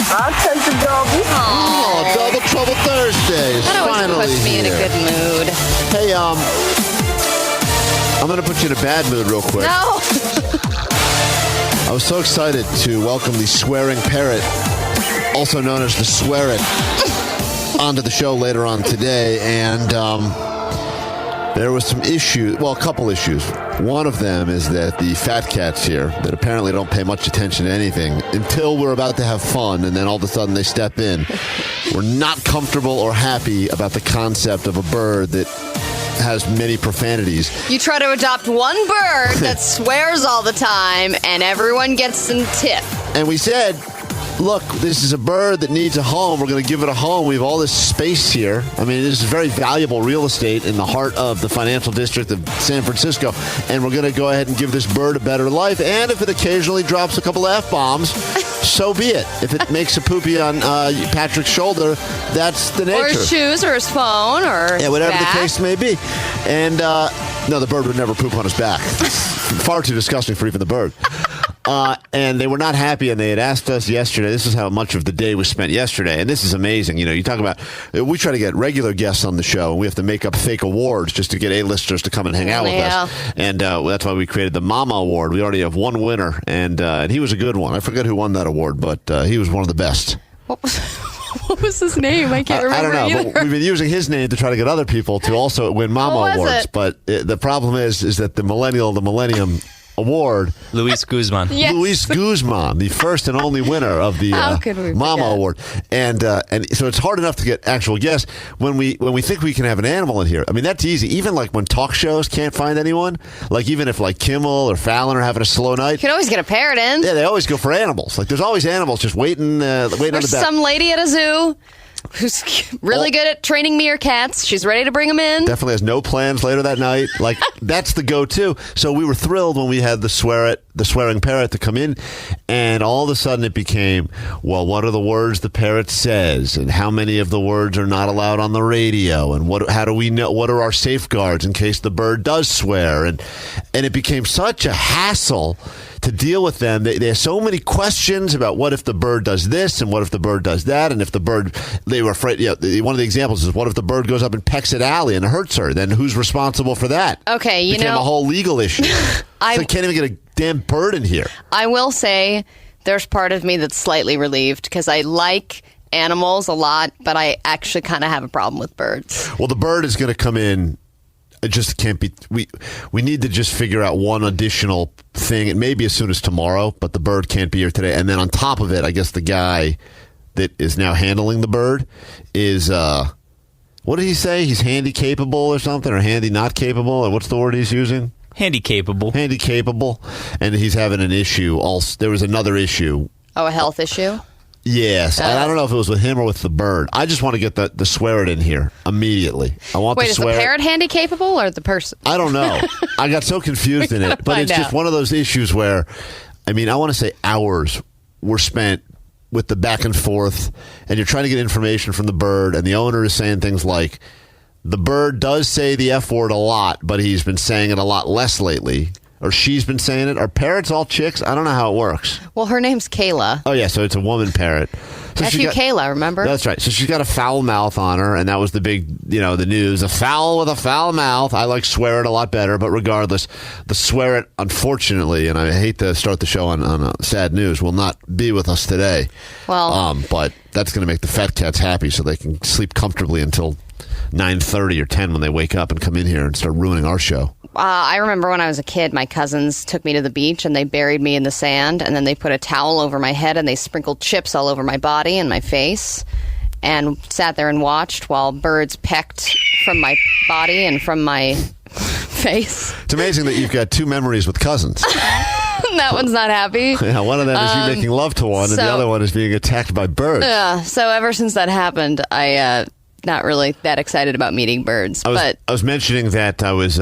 Sense of Dobby. Oh, Double Trouble Thursday is That always finally puts me in a here. good mood. Hey, I'm going to put you in a bad mood real quick. No. I was so excited to welcome the swearing parrot, also known as the Swear-It, onto the show later on today, and there was some issues, well, a couple issues. One of them is that the fat cats here, that apparently don't pay much attention to anything until we're about to have fun, and then all of a sudden they step in. We're not comfortable or happy about the concept of a bird that has many profanities. You try to adopt one bird that swears all the time, and everyone gets some tip. And we said, look, this is a bird that needs a home. We're going to give it a home. We have all this space here. I mean, this is very valuable real estate in the heart of the financial district of San Francisco. And we're going to go ahead and give this bird a better life. And if it occasionally drops a couple of F-bombs, so be it. If it makes a poopy on Patrick's shoulder, that's the nature. Or his shoes, or his phone, or his whatever back. the case may be. And, no, the bird would never poop on his back. Far too disgusting for even the bird. And they were not happy, and they had asked us yesterday. This is how much of the day was spent yesterday, and this is amazing. You know, you talk about, we try to get regular guests on the show, and we have to make up fake awards just to get A-listers to come and hang out with us. And that's why we created the Mama Award. We already have one winner, and he was a good one. I forget who won that award, but he was one of the best. What was his name? I can't remember. I don't know, either. but we've been using his name to try to get other people to also win Mama Awards. It? But the problem is that the Millennium Award, Luis Guzman. Yes. Luis Guzman, the first and only winner of the Mama Award, and so it's hard enough to get actual guests when we think we can have an animal in here. I mean, that's easy. Even like when talk shows can't find anyone, like even if like Kimmel or Fallon are having a slow night, You can always get a parrot in. yeah, they always go for animals. Like there's always animals just waiting on the back. There's some lady at a zoo who's really good at training meerkats. She's ready to bring them in. Definitely has no plans later that night. Like that's the go-to. So we were thrilled when we had the swearing parrot to come in, and all of a sudden it became, well, what are the words the parrot says, and how many of the words are not allowed on the radio, and how do we know, what are our safeguards in case the bird does swear, and it became such a hassle to deal with them. They have so many questions about what if the bird does this and what if the bird does that, and if the bird, they were afraid, one of the examples is what if the bird goes up and pecks at Allie and hurts her, then who's responsible for that? Okay, It became a whole legal issue. I can't even get a damn bird in here. I will say there's part of me that's slightly relieved because I like animals a lot, but I actually kind of have a problem with birds. Well, the bird is going to come in. It just can't be. We need to just figure out one additional thing, and maybe as soon as tomorrow. But the bird can't be here today. And then on top of it, I guess the guy that is now handling the bird is what did he say? He's handy capable or something, or handy not capable. Or what's the word he's using? Handy capable. Handy capable, and he's having an issue. Also, there was another issue. Oh, a health issue? Yes, I don't know if it was with him or with the bird. I just want to get the Swear-It in here immediately. I want Wait, is the parrot handy capable or the person? I don't know. I got so confused in it, but it's just one of those issues where, I mean, I want to say hours were spent with the back and forth, and you're trying to get information from the bird, and the owner is saying things like, the bird does say the F word a lot, but he's been saying it a lot less lately. Or she's been saying it. Are parrots all chicks? I don't know how it works. Well, her name's Kayla. Oh, yeah, so it's a woman parrot. So F.U. Kayla, remember? That's right. So she's got a foul mouth on her, and that was the big, the news. A fowl with a foul mouth. I like Swear-It a lot better, but regardless, the Swear-It, unfortunately, and I hate to start the show on sad news, will not be with us today. Well, but that's going to make the fat cats happy so they can sleep comfortably until 9:30 or 10 when they wake up and come in here and start ruining our show. I remember when I was a kid, my cousins took me to the beach and they buried me in the sand, and then they put a towel over my head and they sprinkled chips all over my body and my face, and sat there and watched while birds pecked from my body and from my face. It's amazing that you've got two memories with cousins. That one's not happy. Yeah, one of them is you making love to one, and the other one is being attacked by birds. Yeah, so ever since that happened, I not really that excited about meeting birds. I was mentioning that I was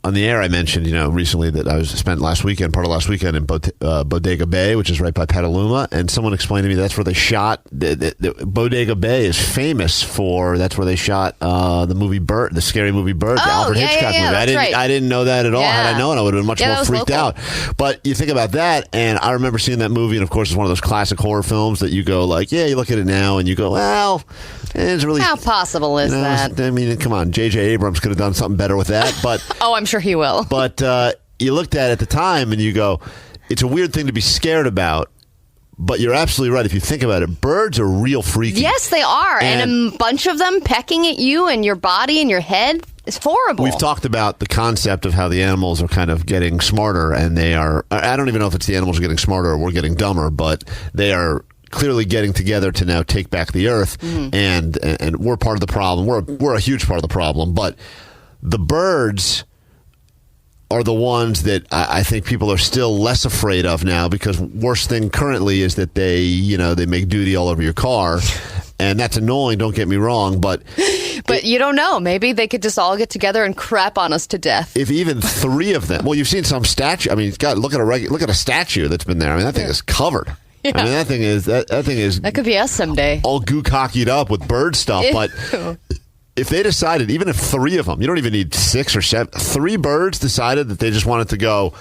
on the air, I mentioned, recently that I spent part of last weekend in Bodega Bay, which is right by Petaluma, and someone explained to me that's where they shot. Bodega Bay is famous for, that's where they shot the movie Bird, the scary movie Bird, the Alfred Hitchcock movie. I didn't know that at all. Had I known, I would have been much more freaked out. But you think about that, and I remember seeing that movie, and of course, it's one of those classic horror films that you go like, you look at it now, and you go, well, it's really... How possible is that? I mean, come on, J.J. Abrams could have done something better with that, but... Oh, I'm sure he will. But you looked at it at the time, and you go, it's a weird thing to be scared about, but you're absolutely right. If you think about it, birds are real freaky. Yes, they are. And a bunch of them pecking at you and your body and your head is horrible. We've talked about the concept of how the animals are kind of getting smarter, and they are... I don't even know if it's the animals getting smarter or we're getting dumber, but they are... clearly getting together to now take back the earth, and we're part of the problem. We're a huge part of the problem, but the birds are the ones that I think people are still less afraid of now, because worst thing currently is that they make duty all over your car, and that's annoying, don't get me wrong, but you don't know. Maybe they could just all get together and crap on us to death. If even 3 of them, well, you've seen some statue. I mean, God, look at a statue that's been there. I mean, that thing is covered. Yeah. I mean, that thing is that could be us someday. All goo-cockied up with bird stuff. Ew. But if they decided, even if 3 of them, you don't even need 6 or 7, 3 birds decided that they just wanted to go,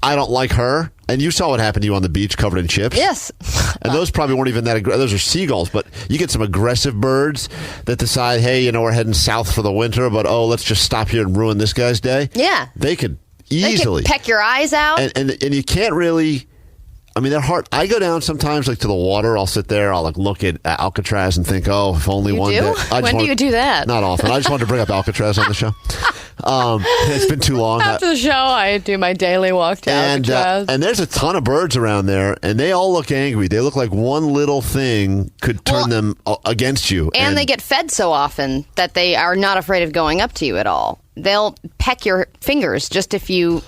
I don't like her. And you saw what happened to you on the beach covered in chips. Yes. And those probably weren't even that aggressive. Those are seagulls. But you get some aggressive birds that decide, hey, we're heading south for the winter, but let's just stop here and ruin this guy's day. Yeah. They could easily. They could peck your eyes out. And you can't really... I mean, they're hard. I go down sometimes, to the water. I'll sit there. I'll look at Alcatraz and think, if only one day. When do you do that? Not often. I just wanted to bring up Alcatraz on the show. It's been too long. After the show, I do my daily walk to Alcatraz. And there's a ton of birds around there, and they all look angry. They look like one little thing could turn them against you. And they get fed so often that they are not afraid of going up to you at all. They'll peck your fingers just if you...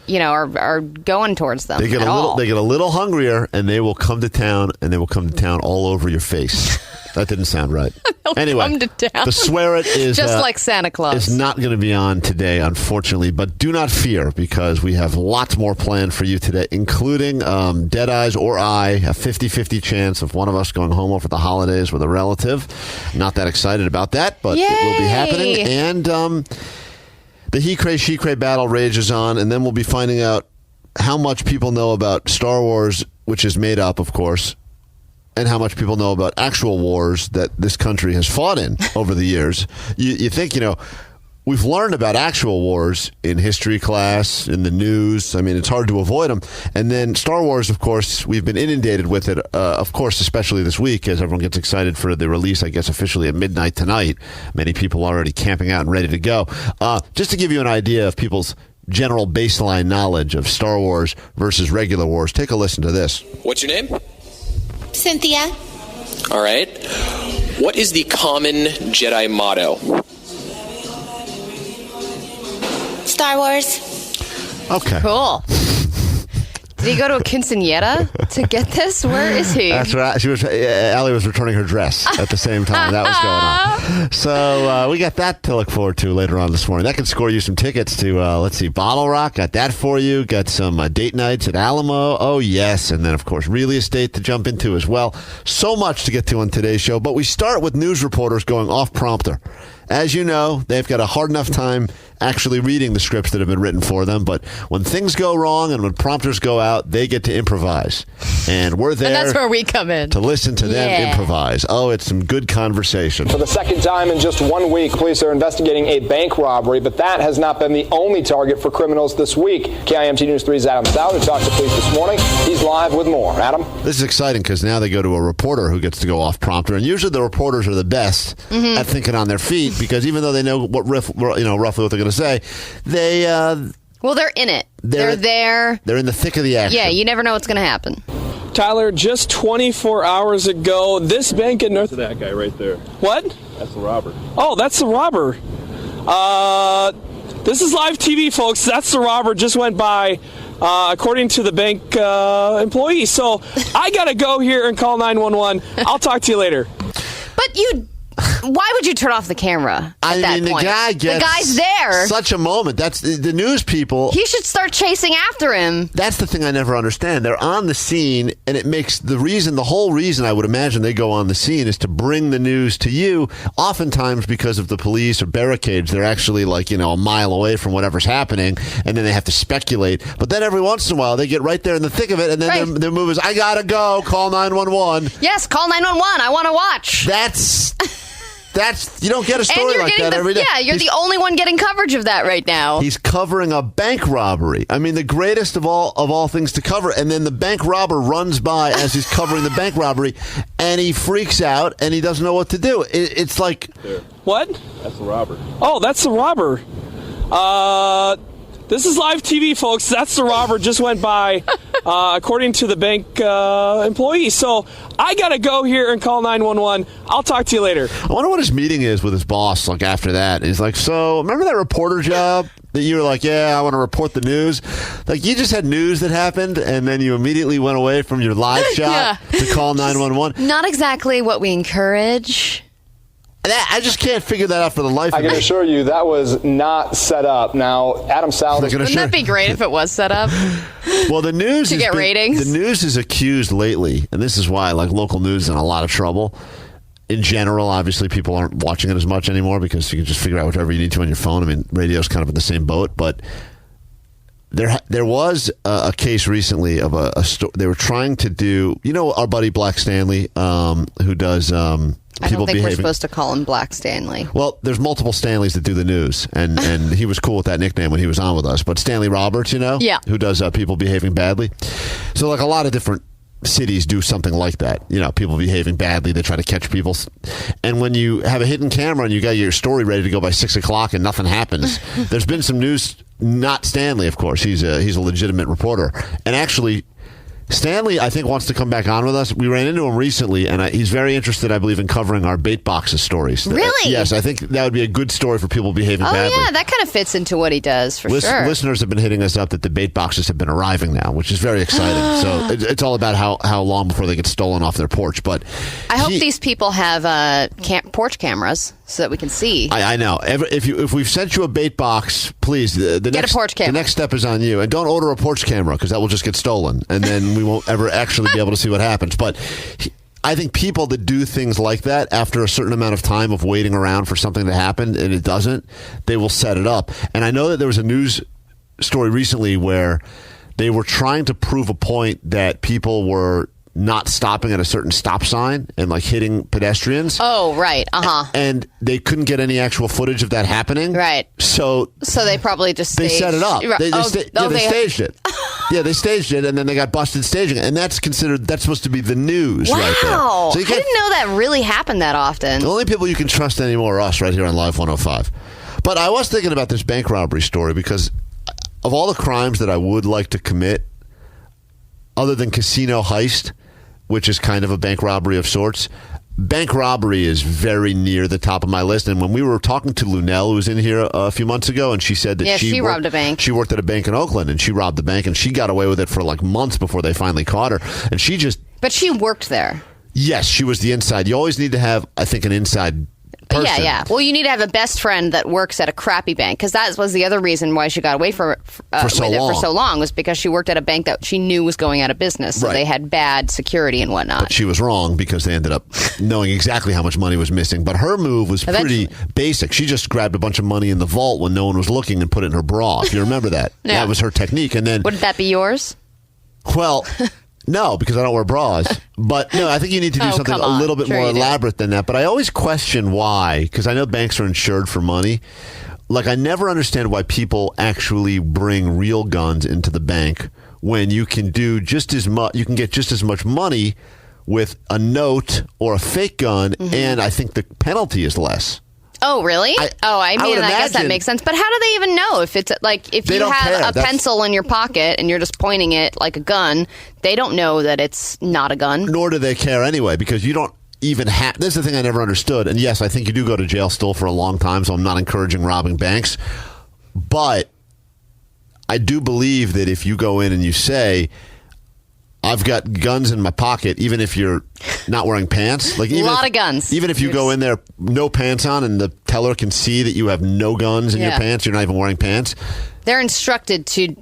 are going towards them. They get a little hungrier, and they will come to town, and they will come to town all over your face. That didn't sound right. Anyway, come to town. The Swear It is just like Santa Claus. It's not going to be on today, unfortunately, but do not fear, because we have lots more planned for you today, including Dead Eyes or I, a 50-50 chance of one of us going home over the holidays with a relative. Not that excited about that, but It will be happening. And the he cray she cray battle rages on, and then we'll be finding out how much people know about Star Wars, which is made up, of course, and how much people know about actual wars that this country has fought in over the years. You think, we've learned about actual wars in history class, in the news. I mean, it's hard to avoid them. And then Star Wars, of course, we've been inundated with it, of course, especially this week, as everyone gets excited for the release, I guess, officially at midnight tonight. Many people already camping out and ready to go. Just to give you an idea of people's general baseline knowledge of Star Wars versus regular wars, take a listen to this. What's your name? Cynthia. All right. What is the common Jedi motto? Star Wars. Okay. Cool. Did he go to a quinceañera to get this? Where is he? That's right. Allie was returning her dress at the same time. That was going on. So we got that to look forward to later on this morning. That can score you some tickets to, Bottle Rock. Got that for you. Got some date nights at Alamo. Oh, yes. And then, of course, real estate to jump into as well. So much to get to on today's show. But we start with news reporters going off prompter. As you know, they've got a hard enough time actually reading the scripts that have been written for them, but when things go wrong and when prompters go out, they get to improvise. And we're there. And that's where we come in. To listen to them improvise. Oh, it's some good conversation. For the second time in just 1 week, police are investigating a bank robbery, but that has not been the only target for criminals this week. KIMT News 3's Adam Stout talked to police this morning. He's live with more. Adam? This is exciting because now they go to a reporter who gets to go off prompter, and usually the reporters are the best at thinking on their feet, because even though they know what roughly what they're going to say, they well, they're in it. They're there. They're in the thick of the action. Yeah, you never know what's going to happen. Tyler, just 24 hours ago, this bank in North... That guy right there. What? That's the robber. Oh, that's the robber. This is live TV, folks. That's the robber. Just went by, according to the bank employee. So I got to go here and call 911. I'll talk to you later. But you... why would you turn off the camera at that point? The guy's there. Such a moment. That's the news people. He should start chasing after him. That's the thing I never understand. They're on the scene, and it makes the whole reason I would imagine they go on the scene is to bring the news to you. Oftentimes because of the police or barricades, they're actually a mile away from whatever's happening, and then they have to speculate. But then every once in a while, they get right there in the thick of it, and then their move is, I gotta go, call 911. Yes, call 911. I want to watch. That's you don't get a story like that every day. Yeah, you're the only one getting coverage of that right now. He's covering a bank robbery. I mean, the greatest of all things to cover. And then the bank robber runs by as he's covering the bank robbery, and he freaks out and he doesn't know what to do. It's like What? That's the robber. Oh, that's the robber. This is live TV, folks. That's the robber. Just went by, according to the bank employee. So I got to go here and call 911. I'll talk to you later. I wonder what his meeting is with his boss after that. He's like, so remember that reporter job that you were like, yeah, I want to report the news? You just had news that happened, and then you immediately went away from your live shot to call 911. Not exactly what we encourage. I just can't figure that out for the life of me. I can assure you that was not set up. Now, Adam Salad. Wouldn't that be great if it was set up? Well, the news to get ratings. The news is accused lately, and this is why local news is in a lot of trouble. In general, obviously, people aren't watching it as much anymore because you can just figure out whatever you need to on your phone. I mean, radio's kind of in the same boat, but there was a case recently of a they were trying to do, our buddy Black Stanley, who does. I don't think we're supposed to call him Black Stanley. Well, there's multiple Stanleys that do the news, and he was cool with that nickname when he was on with us. But Stanley Roberts, Yeah. who does people behaving badly. So, a lot of different cities do something like that. People behaving badly, they try to catch people. And when you have a hidden camera and you got your story ready to go by 6 o'clock and nothing happens, there's been some news. Not Stanley, of course. He's a legitimate reporter, and actually. Stanley, I think, wants to come back on with us. We ran into him recently, and he's very interested, I believe, in covering our bait boxes stories. Really? Yes, I think that would be a good story for people behaving badly. Oh, yeah, that kind of fits into what he does, for sure. Listeners have been hitting us up that the bait boxes have been arriving now, which is very exciting. So it's all about how long before they get stolen off their porch. But I hope these people have porch cameras so that we can see. I know. If we've sent you a bait box, please, get a porch camera. The next step is on you. And don't order a porch camera because that will just get stolen. And then we won't ever actually be able to see what happens. But I think people that do things like that after a certain amount of time of waiting around for something to happen and it doesn't, they will set it up. And I know that there was a news story recently where they were trying to prove a point that people were not stopping at a certain stop sign and hitting pedestrians. Oh, right. And they couldn't get any actual footage of that happening. Right. So they probably just staged. They set it up. They staged it. Yeah, they staged it, and then they got busted staging it. And that's supposed to be the news right there. Wow. So I didn't know that really happened that often. The only people you can trust anymore are us right here on Live 105. But I was thinking about this bank robbery story because of all the crimes that I would like to commit, other than casino heist, which is kind of a bank robbery of sorts, bank robbery is very near the top of my list. And when we were talking to Lunell, who was in here a few months ago, and she said that she robbed a bank. She worked at a bank in Oakland, and she robbed the bank, and she got away with it for months before they finally caught her. And But she worked there. Yes, she was the inside. You always need to have, I think, an inside person. Yeah. Well, you need to have a best friend that works at a crappy bank, because that was the other reason why she got away for so long was because she worked at a bank that she knew was going out of business, so they had bad security and whatnot. But she was wrong because they ended up knowing exactly how much money was missing. But her move was pretty basic. She just grabbed a bunch of money in the vault when no one was looking and put it in her bra. If you remember that, that was her technique. And then wouldn't that be yours? Well. No, because I don't wear bras. But no, I think you need to do something a little bit more elaborate than that. But I always question why, because I know banks are insured for money. I never understand why people actually bring real guns into the bank when you can do just as much. You can get just as much money with a note or a fake gun, and I think the penalty is less. Oh, really? I guess that makes sense. But how do they even know if it's if you have a pencil in your pocket and you're just pointing it like a gun, they don't know that it's not a gun. Nor do they care anyway, because you don't even have. This is the thing I never understood. And yes, I think you do go to jail still for a long time, so I'm not encouraging robbing banks. But I do believe that if you go in and you say, I've got guns in my pocket, even if you're not wearing pants. Like a lot of guns. Even if you go in there no pants on and the teller can see that you have no guns in your pants, you're not even wearing pants. They're instructed to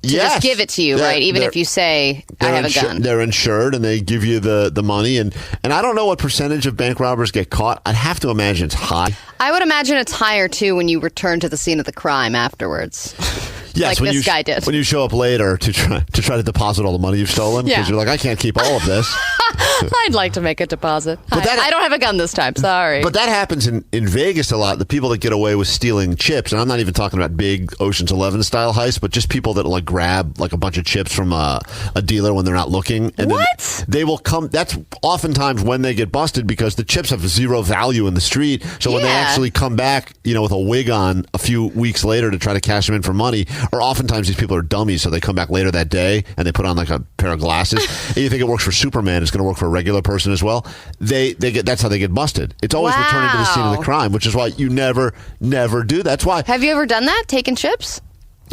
just give it to you, right? Even if you say, I have a gun. They're insured, and they give you the money. And I don't know what percentage of bank robbers get caught. I'd have to imagine it's high. I would imagine it's higher, too, when you return to the scene of the crime afterwards. Yes, like this guy did. When you show up later to try to deposit all the money you've stolen, because you're like, I can't keep all of this. I'd like to make a deposit. But I don't have a gun this time, sorry. But that happens in Vegas a lot. The people that get away with stealing chips, and I'm not even talking about big Ocean's 11 style heists, but just people that like grab like a bunch of chips from a dealer when they're not looking. And what? Then they will come. That's oftentimes when they get busted because the chips have zero value in the street. So when they actually come back, with a wig on a few weeks later to try to cash them in for money, or oftentimes these people are dummies, so they come back later that day and they put on like a pair of glasses. And you think it works for Superman, it's going to work for a regular person as well. That's how they get busted. It's always returning to the scene of the crime, which is why you never do. That's why. Have you ever done that? Taken chips?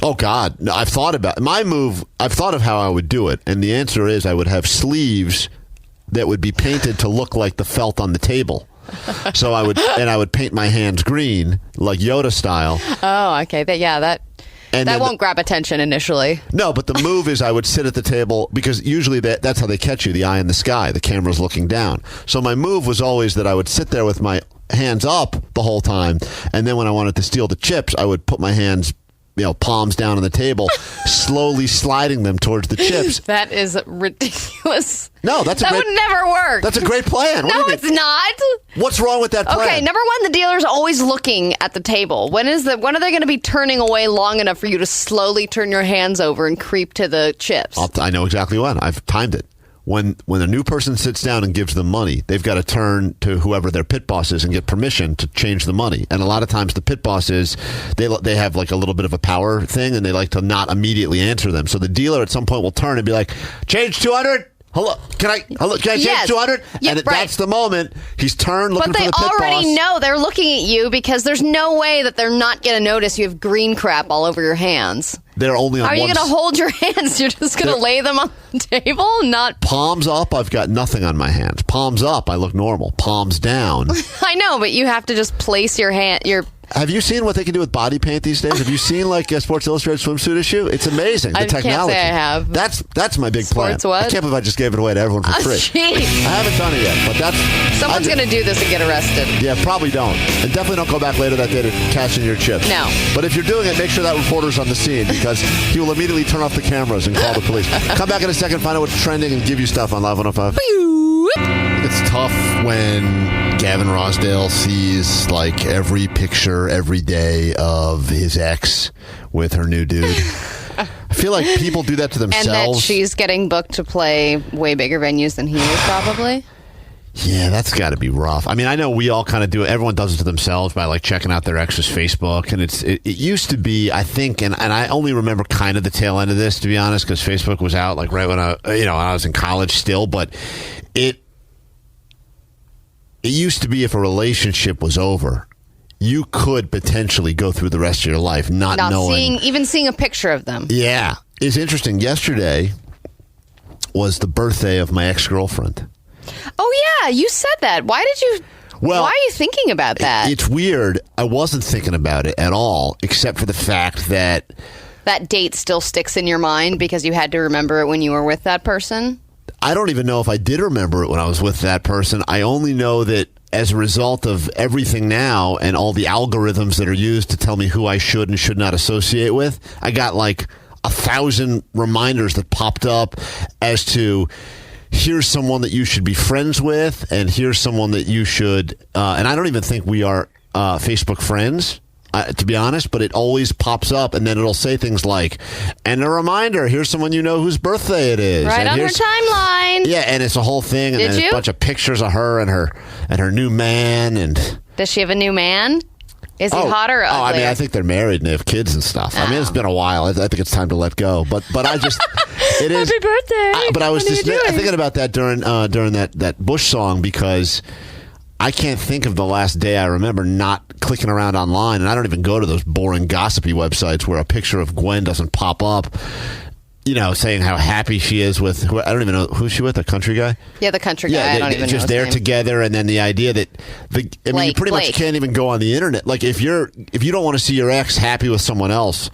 Oh God, no, I've thought about my move. I've thought of how I would do it, and the answer is I would have sleeves that would be painted to look like the felt on the table. So I would paint my hands green, like Yoda style. Oh, okay. That won't grab attention initially. No, but the move is I would sit at the table because usually that's how they catch you, the eye in the sky. The camera's looking down. So my move was always that I would sit there with my hands up the whole time, and then when I wanted to steal the chips, I would put my hands palms down on the table, slowly sliding them towards the chips. That is ridiculous. No, that would never work. That's a great plan. No, it's not. What's wrong with that plan? Okay, number one, the dealer's always looking at the table. When are they going to be turning away long enough for you to slowly turn your hands over and creep to the chips? I know exactly when. I've timed it. When a new person sits down and gives them money, they've got to turn to whoever their pit boss is and get permission to change the money. And a lot of times the pit boss they have like a little bit of a power thing, and they like to not immediately answer them. So the dealer at some point will turn and be like, "Change 200." Hello, can I change 200? Yeah, and that's the moment he's turned looking for the pit boss. But they already know they're looking at you because there's no way that they're not going to notice you have green crap all over your hands. They're only on How are you going to hold your hands? You're just going to lay them on the table? Not palms up, I've got nothing on my hands. Palms up, I look normal. Palms down. I know, but you have to just place your hand. Have you seen what they can do with body paint these days? Have you seen like a Sports Illustrated swimsuit issue? It's amazing. The technology. Can't say I have. That's my big plan. What? I can't believe I just gave it away to everyone for free. Geez. I haven't done it yet, but someone's going to do this and get arrested. Yeah, probably don't. And definitely don't go back later that day to cash in your chips. No. But if you're doing it, make sure that reporter's on the scene because he will immediately turn off the cameras and call the police. Come back in a second, find out what's trending, and give you stuff on Live 105. It's tough when Gavin Rossdale sees like every picture every day of his ex with her new dude. I feel like people do that to themselves. And that she's getting booked to play way bigger venues than he is, probably. Yeah, that's got to be rough. I mean, I know we all kind of do it. Everyone does it to themselves by like checking out their ex's Facebook. And it used to be, I think, and I only remember kind of the tail end of this, to be honest, because Facebook was out like right when I was in college still. But it used to be if a relationship was over, you could potentially go through the rest of your life not knowing. Even seeing a picture of them. Yeah. It's interesting. Yesterday was the birthday of my ex-girlfriend. Oh, yeah. You said that. Why are you thinking about that? It's weird. I wasn't thinking about it at all, except for the fact that that date still sticks in your mind because you had to remember it when you were with that person? I don't even know if I did remember it when I was with that person. I only know that as a result of everything now and all the algorithms that are used to tell me who I should and should not associate with, I got like 1,000 reminders that popped up as to here's someone that you should be friends with, and here's someone that you should, and I don't even think we are Facebook friends, to be honest, but it always pops up, and then it'll say things like, and a reminder, here's someone you know whose birthday it is. Right on her timeline. Yeah, and it's a whole thing, and then a bunch of pictures of her and her new man. And does she have a new man? Is he hot or ugly? I mean, I think they're married and they have kids and stuff. I mean, it's been a while. I think it's time to let go. But I just, it is. Happy birthday! But I was just thinking about that during that Bush song because I can't think of the last day I remember not clicking around online, and I don't even go to those boring gossipy websites where a picture of Gwen doesn't pop up. saying how happy she is with, I don't even know who's she with, a country guy? Yeah, the country guy. I don't even know just his they're name. together, and then the idea that you pretty much can't even go on the internet. Like if you don't want to see your ex happy with someone else,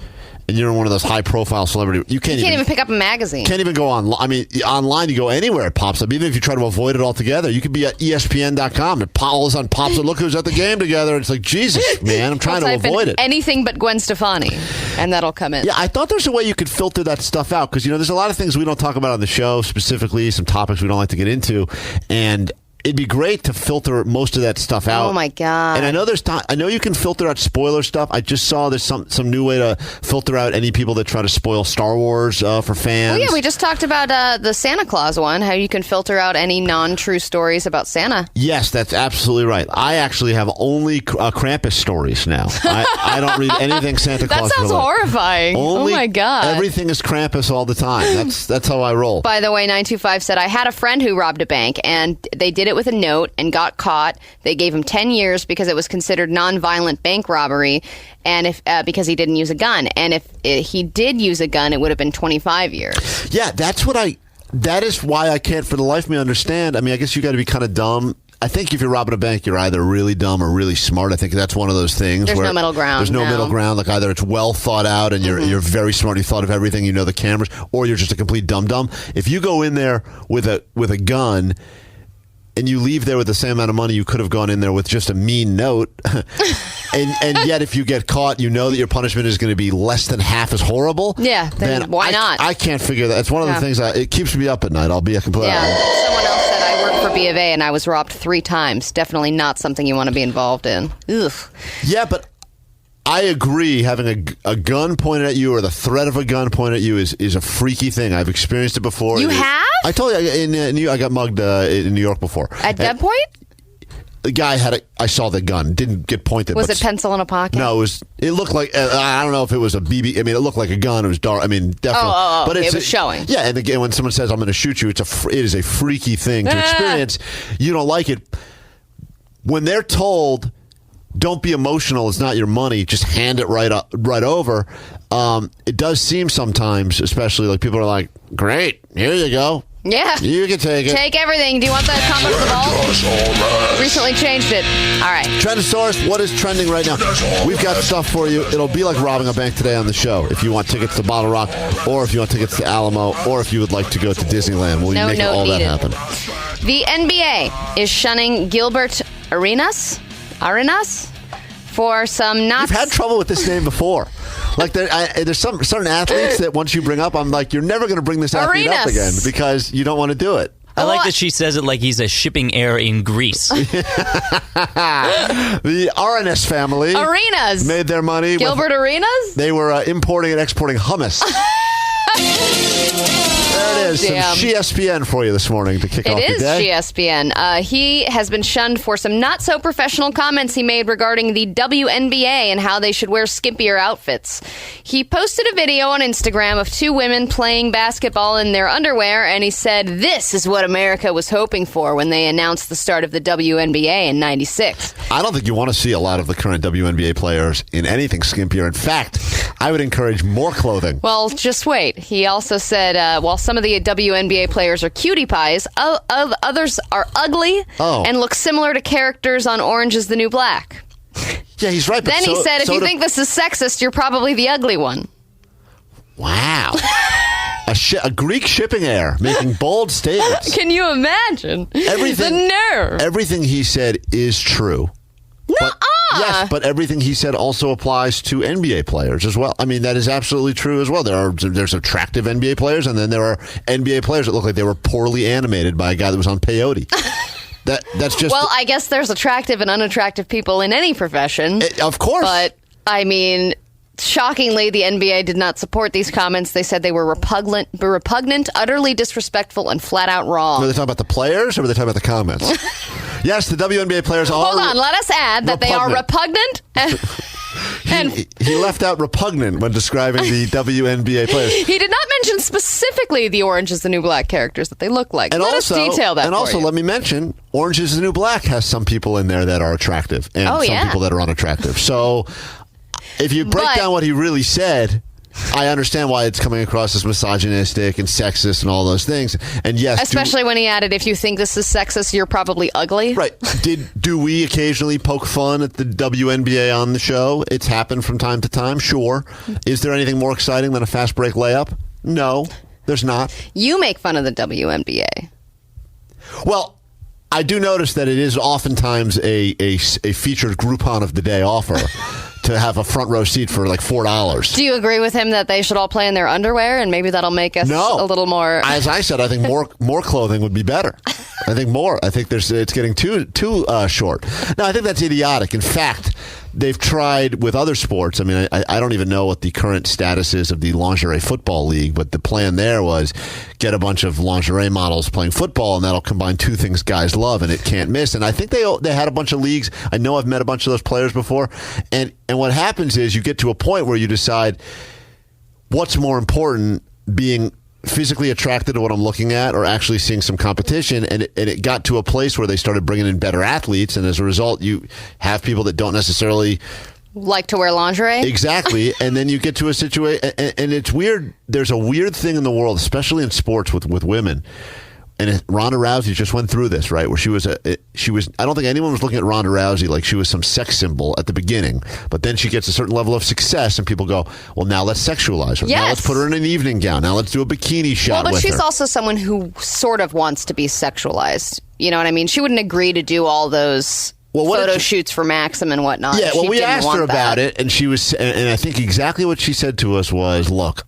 and you're one of those high-profile celebrities, you can't even pick up a magazine. Can't even go on. I mean, online you go anywhere, it pops up. Even if you try to avoid it altogether, you could be at ESPN.com. It all of a sudden pops up. Look who's at the game together. It's like, Jesus, man, I'm trying to avoid it. Anything but Gwen Stefani, and that'll come in. Yeah, I thought there's a way you could filter that stuff out because there's a lot of things we don't talk about on the show, specifically some topics we don't like to get into, and it'd be great to filter most of that stuff out. Oh my God! And I know you can filter out spoiler stuff. I just saw there's some new way to filter out any people that try to spoil Star Wars for fans. Oh yeah, we just talked about the Santa Claus one. How you can filter out any non-true stories about Santa. Yes, that's absolutely right. I actually have only Krampus stories now. I don't read anything Santa Claus. That sounds horrifying. Oh my God! Everything is Krampus all the time. That's how I roll. By the way, 925 said I had a friend who robbed a bank and they did it with a note and got caught. They gave him 10 years because it was considered non-violent bank robbery, and because he didn't use a gun. And if he did use a gun, it would have been 25 years. Yeah, that is why I can't for the life of me understand. I mean, I guess you got to be kind of dumb. I think if you're robbing a bank, you're either really dumb or really smart. I think that's one of those things. There's where no middle ground. There's no middle ground. Like either it's well thought out and you're very smart. You thought of everything. You know the cameras, or you're just a complete dum-dum. If you go in there with a gun and you leave there with the same amount of money you could have gone in there with just a mean note, and yet if you get caught, you know that your punishment is going to be less than half as horrible. Yeah, then why not? I can't figure that. It's one of the things it keeps me up at night. I'll be a complete. Yeah. Someone else said I worked for B of A and I was robbed 3 times. Definitely not something you want to be involved in. Ugh. Yeah, but I agree. Having a gun pointed at you or the threat of a gun pointed at you is a freaky thing. I've experienced it before. You have? I told you in New York, I got mugged in New York before. At gunpoint? The guy I saw the gun. Didn't get pointed. Was it pencil in a pocket? No, it looked like, I don't know if it was a BB. I mean, it looked like a gun. It was dark. I mean, definitely. But it was showing. Yeah, and again, when someone says, I'm going to shoot you, it is a freaky thing to experience. You don't like it. When they're told, don't be emotional, it's not your money, just hand it right over. It does seem sometimes, especially like people are like, great, here you go. Yeah. You can take it. Take everything. Do you want the comment of the vault? Recently changed it. All right. Trendosaurus, what is trending right now? We've got stuff for you. It'll be like robbing a bank today on the show. If you want tickets to Bottle Rock, or if you want tickets to Alamo, or if you would like to go to Disneyland, we'll make all that happen. The NBA is shunning Gilbert Arenas for some not. You've had trouble with this name before. Like there's some certain athletes that once you bring up, I'm like, you're never going to bring this athlete up again because you don't want to do it. I like that she says it like he's a shipping heir in Greece. The Arenas family made their money. Gilbert Arenas? They were importing and exporting hummus. There it is. Damn. Some GSPN for you this morning to kick off the day. It is GSPN. He has been shunned for some not-so-professional comments he made regarding the WNBA and how they should wear skimpier outfits. He posted a video on Instagram of 2 women playing basketball in their underwear, and he said, "This is what America was hoping for when they announced the start of the WNBA in '96. I don't think you want to see a lot of the current WNBA players in anything skimpier. In fact, I would encourage more clothing. Well, just wait. He also said, while some of the WNBA players are cutie pies, others are ugly and look similar to characters on Orange is the New Black. Yeah, he's right. But then he said, if you think this is sexist, you're probably the ugly one. Wow. A Greek shipping heir making bold statements. Can you imagine? The nerve. Everything he said is true. Yes, but everything he said also applies to NBA players as well. I mean, that is absolutely true as well. There's attractive NBA players, and then there are NBA players that look like they were poorly animated by a guy that was on peyote. That's just... Well, I guess there's attractive and unattractive people in any profession. Of course. But, I mean... Shockingly, the NBA did not support these comments. They said they were repugnant, utterly disrespectful, and flat out wrong. Were they talking about the players or were they talking about the comments? Yes, the WNBA players are... Hold on, let us add that they are repugnant. He left out repugnant when describing the WNBA players. He did not mention specifically the Orange is the New Black characters that they look like. Let us detail that. And also, let me mention, Orange is the New Black has some people in there that are attractive and some people that are unattractive. So... if you break down what he really said, I understand why it's coming across as misogynistic and sexist and all those things. And yes, especially when he added, if you think this is sexist, you're probably ugly. Right. Do we occasionally poke fun at the WNBA on the show? It's happened from time to time, sure. Is there anything more exciting than a fast break layup? No, there's not. You make fun of the WNBA. Well, I do notice that it is oftentimes a featured Groupon of the day offer to have a front row seat for like $4. Do you agree with him that they should all play in their underwear, and maybe that'll make us a little more? As I said, I think more clothing would be better. I think more. I think it's getting too short. No, I think that's idiotic. In fact, they've tried with other sports. I mean, I don't even know what the current status is of the lingerie football league, but the plan there was get a bunch of lingerie models playing football, and that'll combine two things guys love, and it can't miss. And I think they had a bunch of leagues. I know I've met a bunch of those players before, and what happens is you get to a point where you decide what's more important, being physically attracted to what I'm looking at or actually seeing some competition, and it got to a place where they started bringing in better athletes, and as a result you have people that don't necessarily like to wear lingerie. Exactly. And then you get to a situation, and it's weird. There's a weird thing in the world, especially in sports with women. And Ronda Rousey just went through this, right? Where she was, I don't think anyone was looking at Ronda Rousey like she was some sex symbol at the beginning. But then she gets a certain level of success, and people go, well, now let's sexualize her. Yes. Now let's put her in an evening gown. Now let's do a bikini shot with her. Well, but she's also someone who sort of wants to be sexualized. You know what I mean? She wouldn't agree to do all those photo shoots for Maxim and whatnot. Yeah, well, we asked her about it, and she was, and I think exactly what she said to us was, look,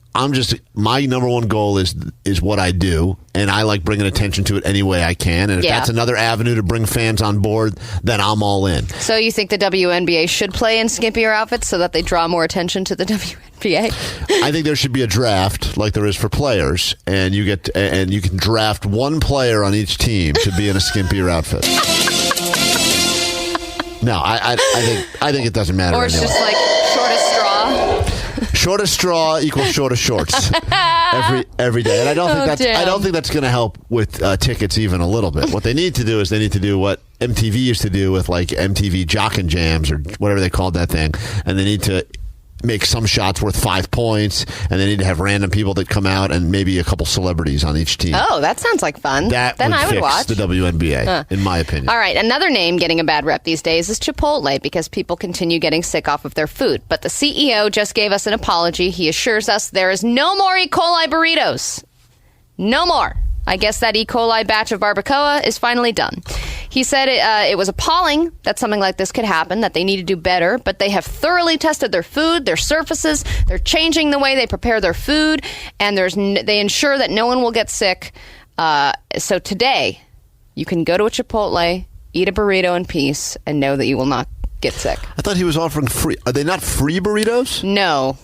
my number one goal is what I do, and I like bringing attention to it any way I can, and if that's another avenue to bring fans on board, then I'm all in. So you think the WNBA should play in skimpier outfits so that they draw more attention to the WNBA? I think there should be a draft like there is for players, and you can draft one player on each team to be in a skimpier outfit. No, I think it doesn't matter. Or it's anyway. just like shortest straw. Shortest straw equals shortest shorts every day, and I don't think that's going to help with tickets even a little bit. What they need to do is they need to do what MTV used to do with like MTV Jock and Jams or whatever they called that thing, and they need to make some shots worth 5 points, and they need to have random people that come out and maybe a couple celebrities on each team. Oh, that sounds like fun. Then I would watch the WNBA, in my opinion. All right, another name getting a bad rep these days is Chipotle because people continue getting sick off of their food. But the CEO just gave us an apology. He assures us there is no more E. coli burritos. No more. I guess that E. coli batch of barbacoa is finally done. He said it was appalling that something like this could happen, that they need to do better, but they have thoroughly tested their food, their surfaces, they're changing the way they prepare their food, and they ensure that no one will get sick. So today, you can go to a Chipotle, eat a burrito in peace, and know that you will not get sick. I thought he was offering free. Are they not free burritos? No.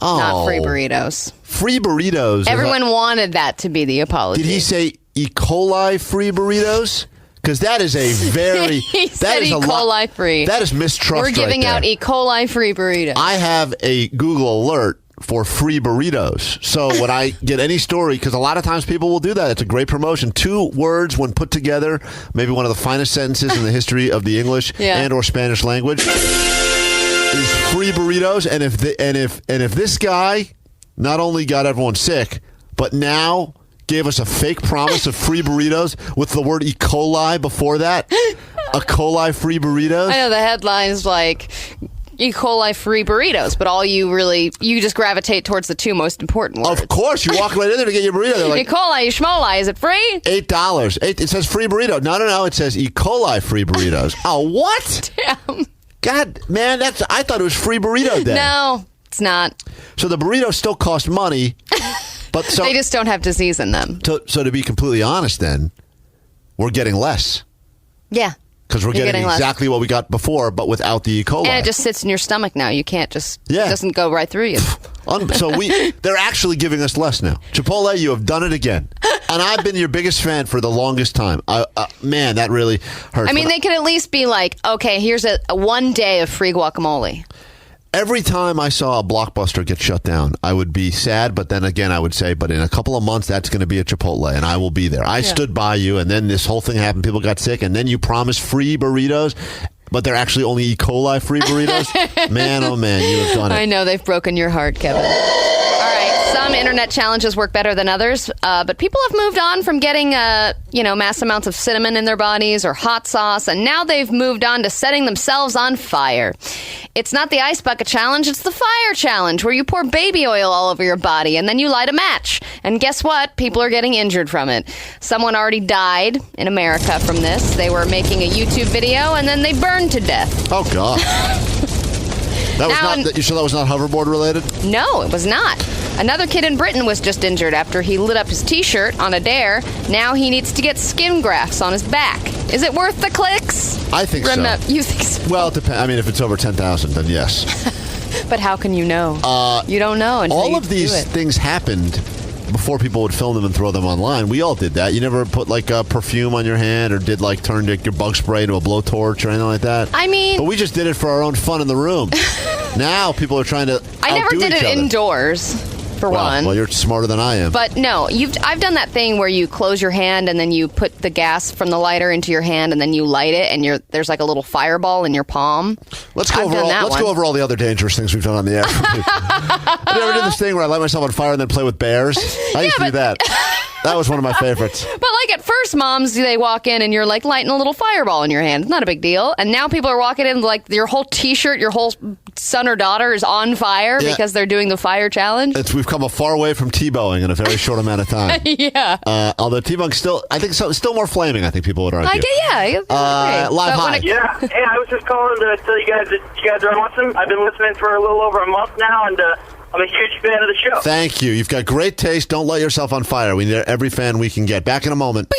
Oh. Not free burritos. Free burritos. Everyone wanted that to be the apology. Did he say E. coli free burritos? Because that is a very... he said E. coli free. That is mistrust. We're giving out E. coli free burritos. I have a Google alert for free burritos. So when I get any story, because a lot of times people will do that. It's a great promotion. 2 words when put together, maybe one of the finest sentences in the history of the English and or Spanish language, is free burritos. And if this guy not only got everyone sick, but now gave us a fake promise of free burritos with the word E. coli before that, a coli free burritos. I know the headline's like E. coli free burritos, but you just gravitate towards the 2 most important words. Of course, you walk right in there to get your burrito. They're like, E. coli, you schmoli, is it free? $8. It says free burrito. No. It says E. coli free burritos. Oh, what? Damn. God, man, I thought it was free burrito day. No, it's not. So the burritos still cost money, but they just don't have disease in them. So to be completely honest, then we're getting less. Yeah. Because we're getting exactly what we got before, but without the E. coli. And it just sits in your stomach now. You can't just... It doesn't go right through you. So they're actually giving us less now. Chipotle, you have done it again. And I've been your biggest fan for the longest time. Man, that really hurts. I mean, they could at least be like, okay, here's a 1 day of free guacamole. Every time I saw a Blockbuster get shut down, I would be sad, but then again, I would say, but in a couple of months, that's going to be a Chipotle, and I will be there. I stood by you, and then this whole thing happened. People got sick, and then you promised free burritos, but they're actually only E. coli free burritos. Man, oh man, you have done it. I know they've broken your heart, Kevin. All right, some internet challenges work better than others, but people have moved on from getting, mass amounts of cinnamon in their bodies or hot sauce, and now they've moved on to setting themselves on fire. It's not the ice bucket challenge, it's the fire challenge, where you pour baby oil all over your body and then you light a match. And guess what? People are getting injured from it. Someone already died in America from this. They were making a YouTube video and then they burned to death. Oh, God. You sure that was not hoverboard related? No, it was not. Another kid in Britain was just injured after he lit up his T-shirt on a dare. Now he needs to get skin grafts on his back. Is it worth the clicks? I think so. You think so? Well, it depends. I mean, if it's over 10,000, then yes. But how can you know? You don't know until all you of these do it. things happened before people would film them and throw them online. We all did that. You never put like a perfume on your hand or did like turn your bug spray into a blowtorch or anything like that. I mean, but we just did it for our own fun in the room. Now people are trying to I never outdo did each it other. indoors. For one. Well, you're smarter than I am. But no, I've done that thing where you close your hand and then you put the gas from the lighter into your hand and then you light it and there's like a little fireball in your palm. Let's go over all the other dangerous things we've done on the air. I never did this thing where I light myself on fire and then play with bears. I used to do that. That was one of my favorites. But like at first, moms, they walk in and you're like lighting a little fireball in your hand. It's not a big deal. And now people are walking in like your whole T-shirt, your whole son or daughter is on fire because they're doing the fire challenge. We've come a far way from T-bowing in a very short amount of time. Yeah. Although T-bowing still more flaming, I think people would argue. Live Hi. Yeah. Hey, I was just calling to tell you guys that you guys are awesome. I've been listening for a little over a month now, and I'm a huge fan of the show. Thank you. You've got great taste. Don't light yourself on fire. We need every fan we can get. Back in a moment.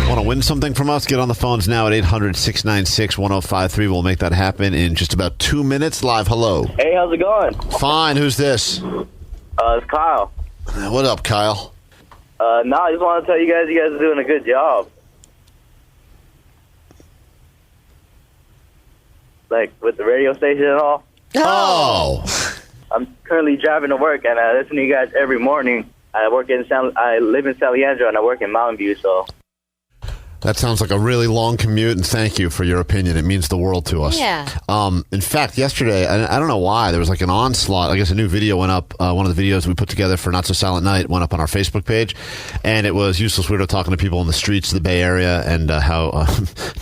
Want to win something from us? Get on the phones now at 800-696-1053. We'll make that happen in just about 2 minutes. Live, hello. Hey, how's it going? Fine. Who's this? It's Kyle. What up, Kyle? I just want to tell you guys are doing a good job. Like, with the radio station and all. Oh. I'm currently driving to work, and I listen to you guys every morning. I live in San Leandro, and I work in Mountain View, so... That sounds like a really long commute, and thank you for your opinion. It means the world to us. Yeah. In fact, yesterday, I don't know why, there was like an onslaught. I guess a new video went up. One of the videos we put together for Not So Silent Night went up on our Facebook page, and it was Useless Weirdo talking to people in the streets of the Bay Area and how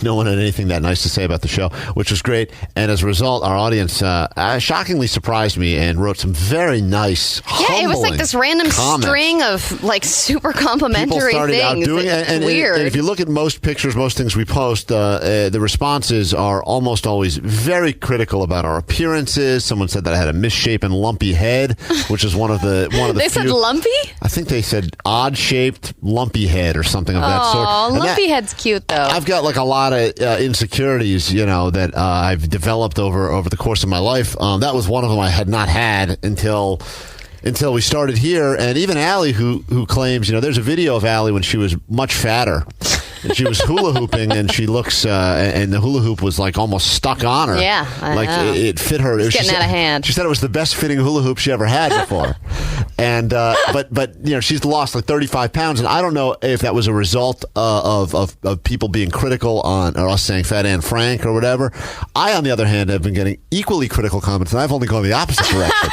no one had anything that nice to say about the show, which was great. And as a result, our audience shockingly surprised me and wrote some very nice, it was like this random string of like super complimentary things. Outdoing it. And weird. And if you look at most pictures, most things we post, the responses are almost always very critical about our appearances. Someone said that I had a misshapen, lumpy head, which is one of the They said lumpy? I think they said odd-shaped, lumpy head or something of that sort. Oh, lumpy head's cute, though. I've got like a lot of insecurities, that I've developed over the course of my life. That was one of them I had not had until we started here. And even Allie, who claims, there's a video of Allie when she was much fatter. And she was hula hooping, and she looks, and the hula hoop was like almost stuck on her. Yeah, I know. It fit her. It's getting out of hand. She said it was the best fitting hula hoop she ever had before. And but she's lost like 35 pounds, and I don't know if that was a result of people being critical on or us saying Fat Anne Frank or whatever. I, on the other hand, have been getting equally critical comments, and I've only gone the opposite direction.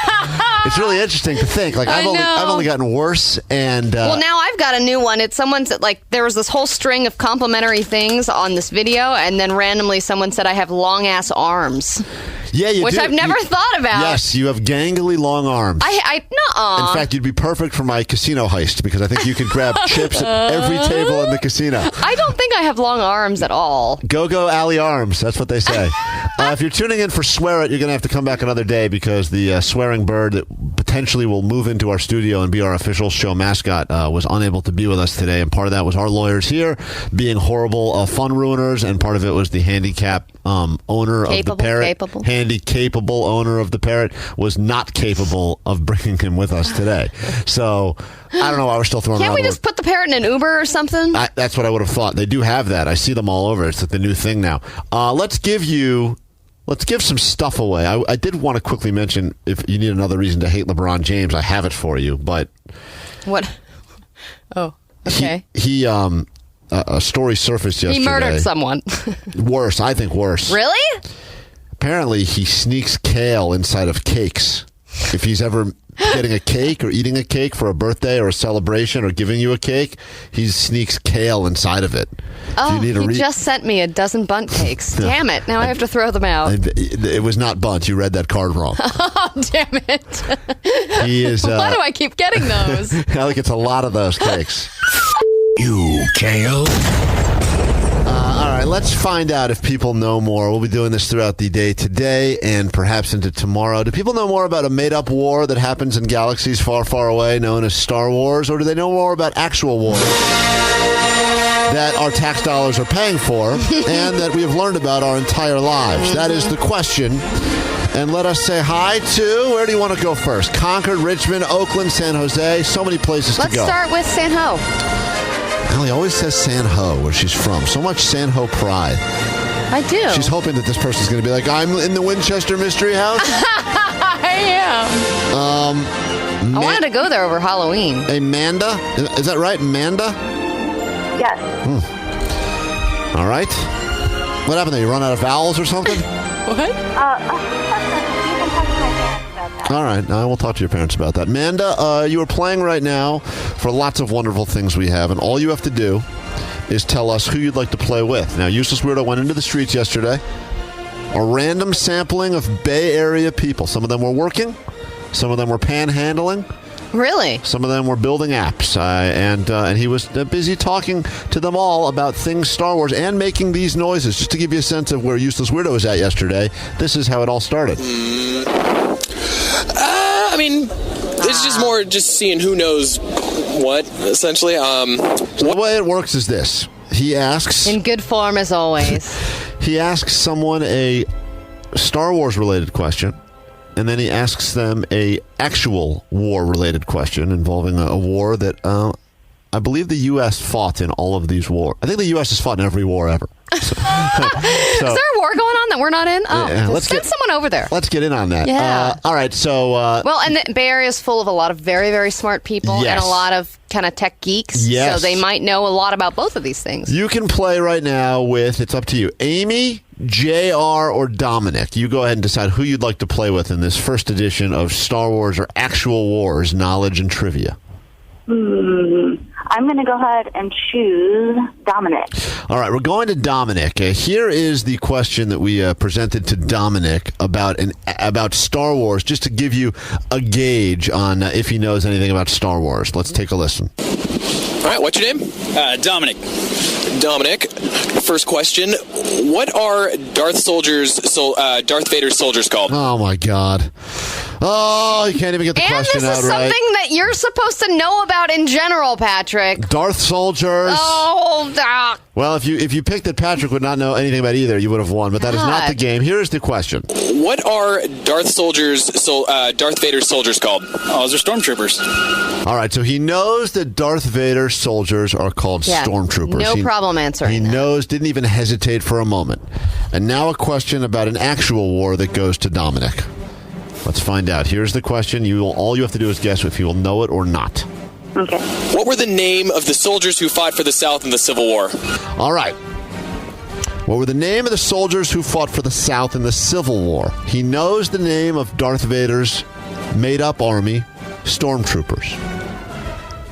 It's really interesting to think. Like I've only gotten worse. And well, now I've got a new one. It's someone's like there was this whole string of complimentary things on this video, and then randomly someone said I have long ass arms. Yeah, you which do. I've never thought about. Yes, you have gangly long arms. Nuh-uh. In fact, you'd be perfect for my casino heist because I think you could grab chips at every table in the casino. I don't think I have long arms at all. Go Alley Arms. That's what they say. If you're tuning in for Swear It, you're going to have to come back another day because the swearing bird that potentially will move into our studio and be our official show mascot was unable to be with us today. And part of that was our lawyers here being horrible fun ruiners, and part of it was the handicap owner of the parrot. Capable owner of the parrot was not capable of bringing him with us today. So I don't know why we're still throwing Can't we just put the parrot in an Uber or something? That's what I would have thought. They do have that. I see them all over. It's like the new thing now. Let's give some stuff away. I did want to quickly mention, if you need another reason to hate LeBron James, I have it for you. But what? Oh, okay. He a story surfaced yesterday. He murdered someone. Worse, I think worse. Really? Apparently, he sneaks kale inside of cakes. If he's ever getting a cake or eating a cake for a birthday or a celebration or giving you a cake, he sneaks kale inside of it. Oh, he just sent me a dozen bundt cakes. Damn it. Now I have to throw them out. It was not bundt. You read that card wrong. Oh, damn it. He is. Why do I keep getting those? I think it's a lot of those cakes. You, Kale. All right, let's find out if people know more. We'll be doing this throughout the day today and perhaps into tomorrow. Do people know more about a made-up war that happens in galaxies far, far away known as Star Wars? Or do they know more about actual wars that our tax dollars are paying for and that we have learned about our entire lives? That is the question. And let us say hi to, where do you want to go first? Concord, Richmond, Oakland, San Jose. So many places to go. Let's start with San Ho. Allie always says San Ho, where she's from. So much San Ho pride. I do. She's hoping that this person's going to be like, I'm in the Winchester Mystery House. I am. I wanted to go there over Halloween. Amanda? Is that right? Amanda? Yes. All right. What happened there? You run out of vowels or something? What? You can talk to my parents about that. All right. I will talk to your parents about that. Amanda, you are playing right now for lots of wonderful things we have, and all you have to do is tell us who you'd like to play with. Now, Useless Weirdo went into the streets yesterday. A random sampling of Bay Area people. Some of them were working. Some of them were panhandling. Really? Some of them were building apps. And he was busy talking to them all about things Star Wars and making these noises. Just to give you a sense of where Useless Weirdo was at yesterday, this is how it all started. I mean, it's just more just seeing who knows what, essentially. So the way it works is this. He asks... In good form, as always. He asks someone a Star Wars-related question, and then he asks them a actual war-related question involving a war that I believe the U.S. fought in all of these wars. I think the U.S. has fought in every war ever. Is there a war going on that we're not in? Oh, yeah, let's send someone over there. Let's get in on that. Yeah. All right, so... well, and the Bay Area is full of a lot of very, very smart people and a lot of kind of tech geeks. Yes. So they might know a lot about both of these things. You can play right now with, it's up to you, Amy, JR, or Dominic. You go ahead and decide who you'd like to play with in this first edition of Star Wars or Actual Wars Knowledge and Trivia. I'm going to go ahead and choose Dominic. All right, we're going to Dominic. Here is the question that we presented to Dominic about Star Wars, just to give you a gauge on if he knows anything about Star Wars. Let's take a listen. All right, what's your name? Dominic. Dominic. First question: what are Darth Vader's soldiers called? Oh my God! Oh, you can't even get the question out right. And this is something that you're supposed to know about in general, Patrick. Darth soldiers. Oh, well, if you picked that Patrick would not know anything about either, you would have won. But that is not the game. Here is the question: what are Darth Vader's soldiers called? Oh, those are stormtroopers. All right, so he knows that Darth Vader's soldiers are called stormtroopers. No problem answering. He knows, didn't even hesitate for a moment. And now a question about an actual war that goes to Dominic. Let's find out. Here's the question. All you have to do is guess if you will know it or not. Okay. What were the name of the soldiers who fought for the South in the Civil War? All right. What were the name of the soldiers who fought for the South in the Civil War? He knows the name of Darth Vader's made-up army, stormtroopers.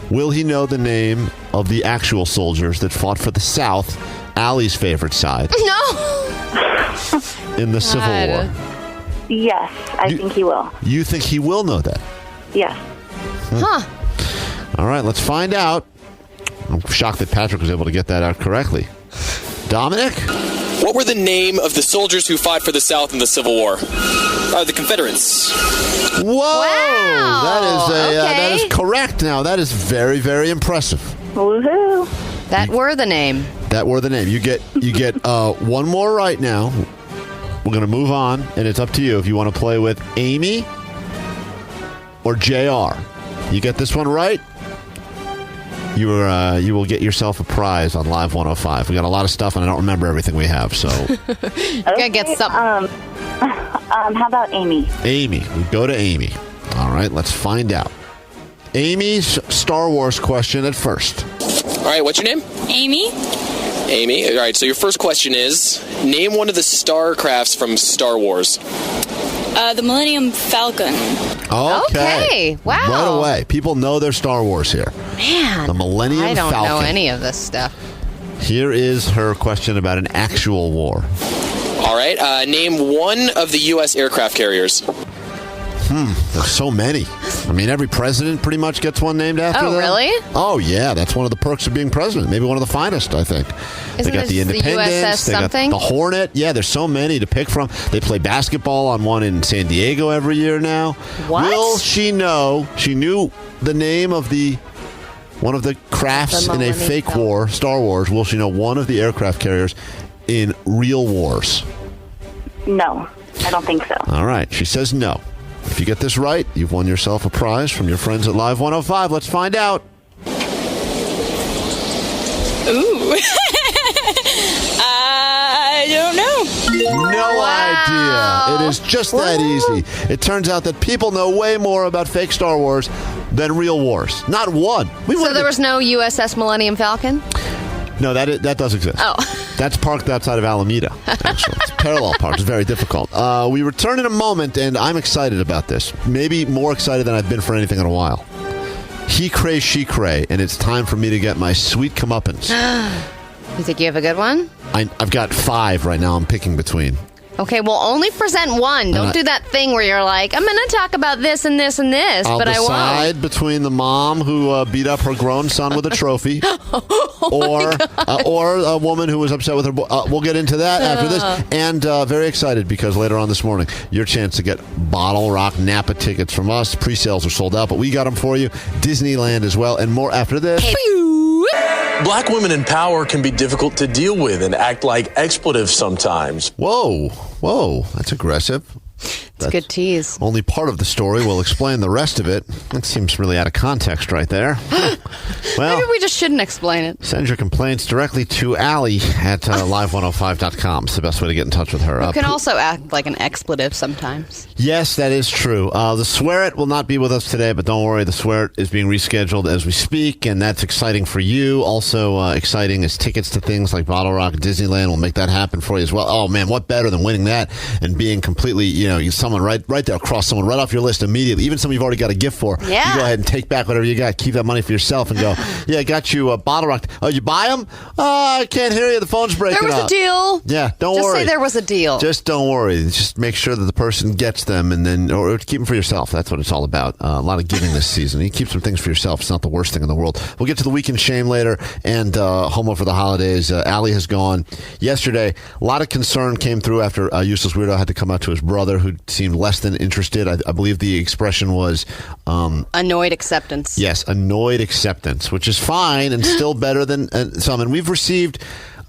Will he know the name of the actual soldiers that fought for the South, Allie's favorite side? No. In the Civil War. Yes, I think he will. You think he will know that? Yes. Huh. All right, let's find out. I'm shocked that Patrick was able to get that out correctly. Dominic? What were the name of the soldiers who fought for the South in the Civil War? The Confederates. Whoa! Wow. That is correct now. That is very, very impressive. Woohoo! That were the name. That were the name. You get one more right now. We're going to move on, and it's up to you if you want to play with Amy or JR. You get this one right, you will get yourself a prize on Live 105. We got a lot of stuff, and I don't remember everything we have, so... Gotta get something. How about Amy? Amy. We go to Amy. All right, let's find out. Amy's Star Wars question at first. All right, what's your name? Amy. Amy. All right, so your first question is, name one of the starcrafts from Star Wars. The Millennium Falcon. Okay. Wow. Right away. People know their Star Wars here. Man. The Millennium I don't Falcon. know any of this stuff. Here is her question about an actual war. All right, name one of the U.S. aircraft carriers. There's so many. I mean, every president pretty much gets one named after them. Oh, really? Oh, yeah. That's one of the perks of being president. Maybe one of the finest, I think. Isn't they got this the Independence. USS they got something? the Hornet. Yeah, there's so many to pick from. They play basketball on one in San Diego every year now. What? Will she know? She knew the name of one of the crafts The in a Millennium fake Falcon. war, Star Wars. Will she know one of the aircraft carriers in real wars? No, I don't think so. All right. She says no. If you get this right, you've won yourself a prize from your friends at Live 105. Let's find out. Ooh. I don't know. No idea. It is just that easy. It turns out that people know way more about fake Star Wars than real wars. Not one. So there was no USS Millennium Falcon? No, that does exist. Oh. That's parked outside of Alameda, actually. It's parallel parked. It's very difficult. We return in a moment, and I'm excited about this. Maybe more excited than I've been for anything in a while. He cray, she cray, and it's time for me to get my sweet comeuppance. You think you have a good one? I've got 5 right now I'm picking between. Okay, well, only present one. Don't do that thing where you're like, I'm going to talk about this and this and this, but I won't. I'll decide between the mom who beat up her grown son with a trophy or a woman who was upset with her boy. We'll get into that after this. And very excited because later on this morning, your chance to get Bottle Rock Napa tickets from us. Pre-sales are sold out, but we got them for you. Disneyland as well, and more after this. Black women in power can be difficult to deal with and act like expletives sometimes. Whoa, that's aggressive. It's a good tease. Only part of the story. We'll explain the rest of it. That seems really out of context right there. Well, maybe we just shouldn't explain it. Send your complaints directly to Allie at live105.com. It's the best way to get in touch with her. You can also act like an expletive sometimes. Yes, that is true. The Swear It will not be with us today, but don't worry. The Swear It is being rescheduled as we speak, and that's exciting for you. Also exciting is tickets to things like Bottle Rock Disneyland. We'll make that happen for you as well. Oh, man, what better than winning that and being completely, someone right there across someone right off your list immediately, even someone you've already got a gift for. Yeah. You go ahead and take back whatever you got, keep that money for yourself, and go, yeah, I got you a Bottle Rock. Oh, you buy them? I can't hear you. The phone's breaking up. There was a deal. Yeah, don't Just worry. say there was a deal. Just don't worry. Just make sure that the person gets them, and then or keep them for yourself. That's what it's all about. A lot of giving this season. You keep some things for yourself. It's not the worst thing in the world. We'll get to the weekend shame later, and home over the holidays. Allie has gone yesterday. A lot of concern came through after Useless Weirdo had to come out to his brother, who seemed less than interested. I believe the expression was annoyed acceptance. Yes, annoyed acceptance, which is fine and still better than some. And we've received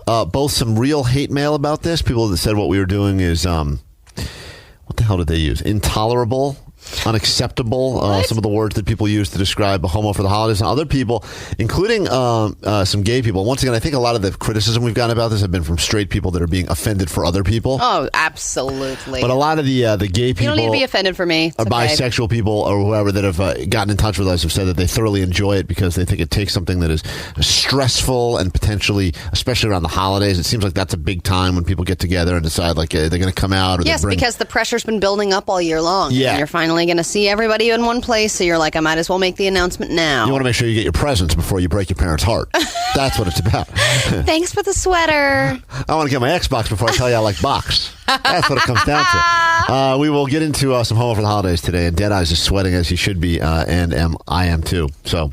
both some real hate mail about this. People that said what we were doing is what the hell did they use? Intolerable, unacceptable. Some of the words that people use to describe a homo for the holidays, and other people, including some gay people. Once again, I think a lot of the criticism we've gotten about this have been from straight people that are being offended for other people. Oh, absolutely. But a lot of the gay people, you don't need to be offended for me. Or bisexual people or whoever that have gotten in touch with us have said that they thoroughly enjoy it because they think it takes something that is stressful and potentially, especially around the holidays, it seems like that's a big time when people get together and decide like they're going to come out. Or yes, because the pressure's been building up all year long. Yeah. And you're finally going to see everybody in one place, so you're like, I might as well make the announcement now. You want to make sure you get your presents before you break your parents' heart. That's what it's about. Thanks for the sweater. I want to get my Xbox before I tell you I like box. That's what it comes down to. We will get into some homo for the holidays today, and Deadeye's is sweating as he should be, and I am too. So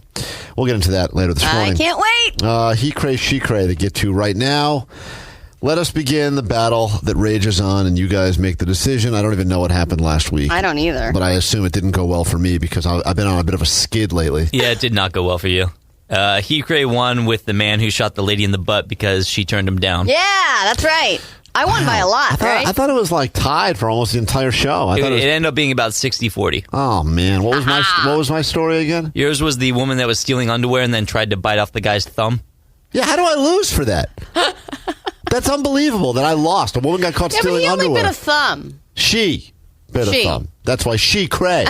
we'll get into that later this morning. I can't wait. He cray, she cray to get to right now. Let us begin the battle that rages on, and you guys make the decision. I don't even know what happened last week. I don't either. But I assume it didn't go well for me because I've been on a bit of a skid lately. Yeah, it did not go well for you. He won with the man who shot the lady in the butt because she turned him down. Yeah, that's right. I won by a lot, right? I thought it was like tied for almost the entire show. It ended up being about 60-40. Oh, man. What was my story again? Yours was the woman that was stealing underwear and then tried to bite off the guy's thumb. Yeah, how do I lose for that? That's unbelievable that I lost. A woman got caught stealing but he underwear. only bit a thumb. She bit a thumb. That's why she cray.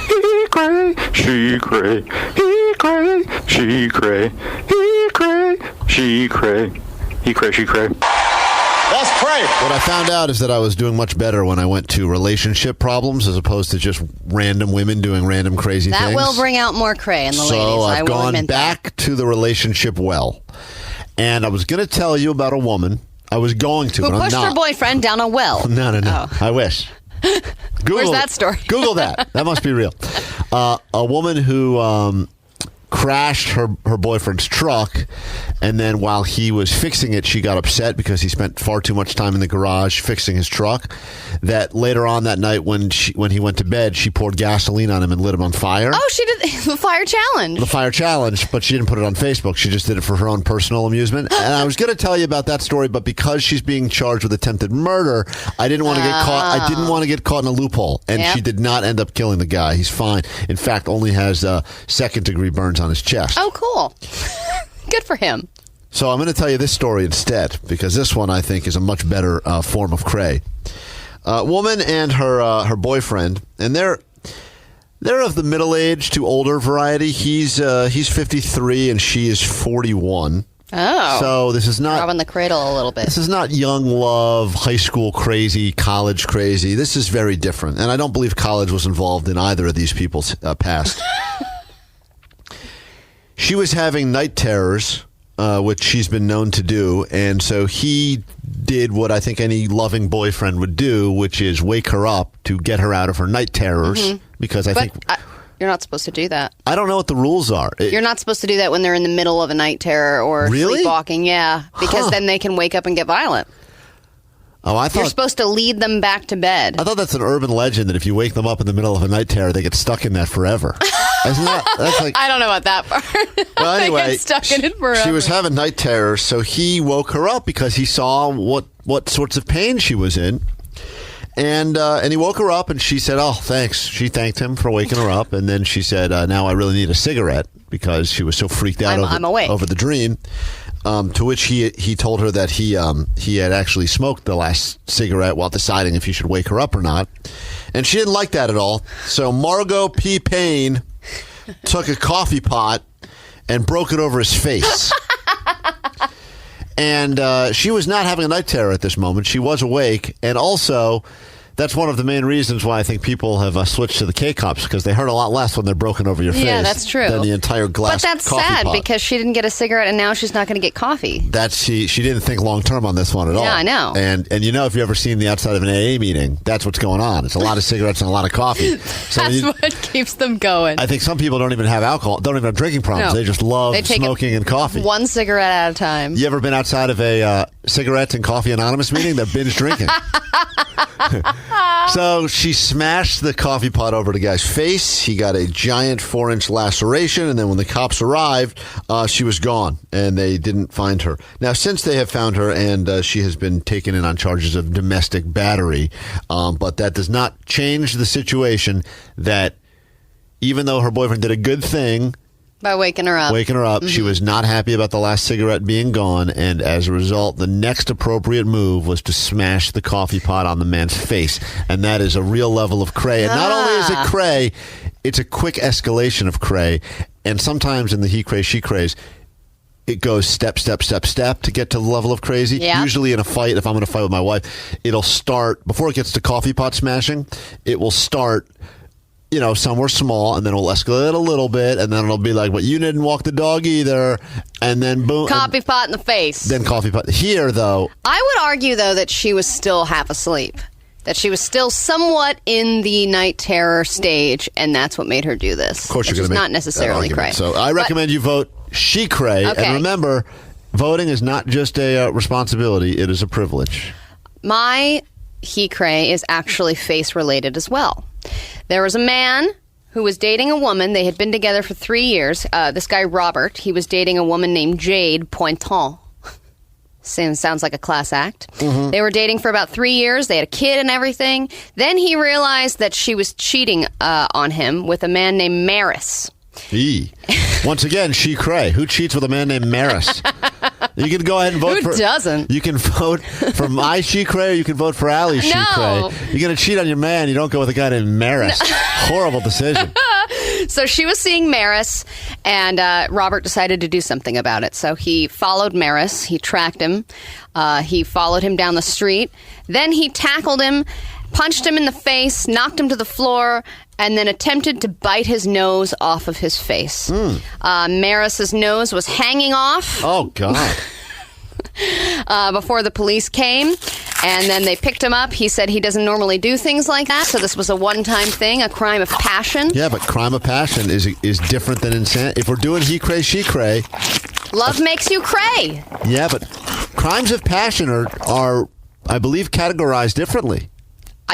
He cray, she cray. He cray, she cray. He cray, she cray, he cray, she cray. Let's pray. What I found out is that I was doing much better when I went to relationship problems as opposed to just random women doing random crazy things. That will bring out more cray in the ladies. So I've I will gone admit back to the relationship well. And I was going to tell you about a woman. I was going to, Who but I'm pushed not. her boyfriend down a well. No. Oh. I wish. Where's that story? Google that. That must be real. A woman who crashed her boyfriend's truck, and then while he was fixing it, she got upset because he spent far too much time in the garage fixing his truck, that later on that night when he went to bed, she poured gasoline on him and lit him on fire. Oh, she did the fire challenge. The fire challenge, but she didn't put it on Facebook. She just did it for her own personal amusement. And I was going to tell you about that story, but because she's being charged with attempted murder, I didn't want to get caught. I didn't want to get caught in a loophole. And she did not end up killing the guy. He's fine. In fact, only has second-degree burns on his chest. Oh, cool. Good for him. So I'm going to tell you this story instead, because this one I think is a much better form of cray. Woman and her boyfriend, and they're of the middle age to older variety. He's 53 and she is 41. Oh, so this is not rubbing the cradle a little bit. This is not young love, high school crazy, college crazy. This is very different, and I don't believe college was involved in either of these people's past. She was having night terrors, which she's been known to do, and so he did what I think any loving boyfriend would do, which is wake her up to get her out of her night terrors, because I think... You're not supposed to do that. I don't know what the rules are. You're not supposed to do that when they're in the middle of a night terror or sleepwalking, because then they can wake up and get violent. Oh, I thought you're supposed to lead them back to bed. I thought that's an urban legend that if you wake them up in the middle of a night terror, they get stuck in that forever. Isn't that's like? I don't know about that part. Well, anyway, they get stuck in it forever. She was having night terrors, so he woke her up because he saw what sorts of pain she was in, and he woke her up, and she said, "Oh, thanks." She thanked him for waking her up, and then she said, "Now I really need a cigarette," because she was so freaked out over the dream. To which he told her that he had actually smoked the last cigarette while deciding if he should wake her up or not. And she didn't like that at all. So Margot P. Payne took a coffee pot and broke it over his face. And she was not having a night terror at this moment. She was awake. And also, that's one of the main reasons why I think people have switched to the K-Cups, because they hurt a lot less when they're broken over your face. Yeah, that's true. Than the entire glass But that's coffee sad pot. because she didn't get a cigarette and now she's not going to get coffee. She didn't think long term on this one at all. Yeah, I know. And if you've ever seen the outside of an AA meeting, that's what's going on. It's a lot of cigarettes and a lot of coffee. So That's what keeps them going. I think some people don't even have alcohol, don't even have drinking problems. No. They just love smoking and coffee. One cigarette at a time. You ever been outside of a cigarettes and coffee anonymous meeting? They're binge drinking. So she smashed the coffee pot over the guy's face. He got a giant 4-inch laceration, and then when the cops arrived, she was gone, and they didn't find her. Now, since they have found her, and she has been taken in on charges of domestic battery, but that does not change the situation that even though her boyfriend did a good thing, by waking her up. Mm-hmm. She was not happy about the last cigarette being gone, and as a result, the next appropriate move was to smash the coffee pot on the man's face. And that is a real level of cray. And not only is it cray, it's a quick escalation of cray. And sometimes in the he cray, she crays, it goes step, step, step, step to get to the level of crazy. Yeah. Usually in a fight, if I'm going to fight with my wife, it'll start, before it gets to coffee pot smashing, it will start somewhere small, and then it'll escalate a little bit, and then it'll be like, but you didn't walk the dog either, and then boom. Coffee pot in the face. Then coffee pot. Here, though. I would argue, though, that she was still half asleep. That she was still somewhat in the night terror stage, and that's what made her do this. Of course you're going to make not necessarily cray. So I recommend you vote she cray, Okay. and remember, voting is not just a responsibility, it is a privilege. My he cray is actually face-related as well. There was a man who was dating a woman. They had been together for 3 years. This guy, Robert, he was dating a woman named Jade Pointon. Sounds like a class act. Mm-hmm. They were dating for about 3 years. They had a kid and everything. Then he realized that she was cheating on him with a man named Maris. Once again, she cray. Who cheats with a man named Maris? You can go ahead and vote Who doesn't? You can vote for my she cray, or you can vote for Allie's she cray. You're going to cheat on your man, you don't go with a guy named Maris. Horrible decision. So she was seeing Maris, and Robert decided to do something about it. So he followed Maris. He tracked him. He followed him down the street. Then he tackled him, punched him in the face, knocked him to the floor, and then attempted to bite his nose off of his face. Maris's nose was hanging off. Oh, God. Before the police came, and then they picked him up. He said he doesn't normally do things like that, so this was a one-time thing, a crime of passion. Yeah, but crime of passion is different than insanity. If we're doing he cray, she cray. Love makes you cray. Yeah, but crimes of passion are I believe, categorized differently.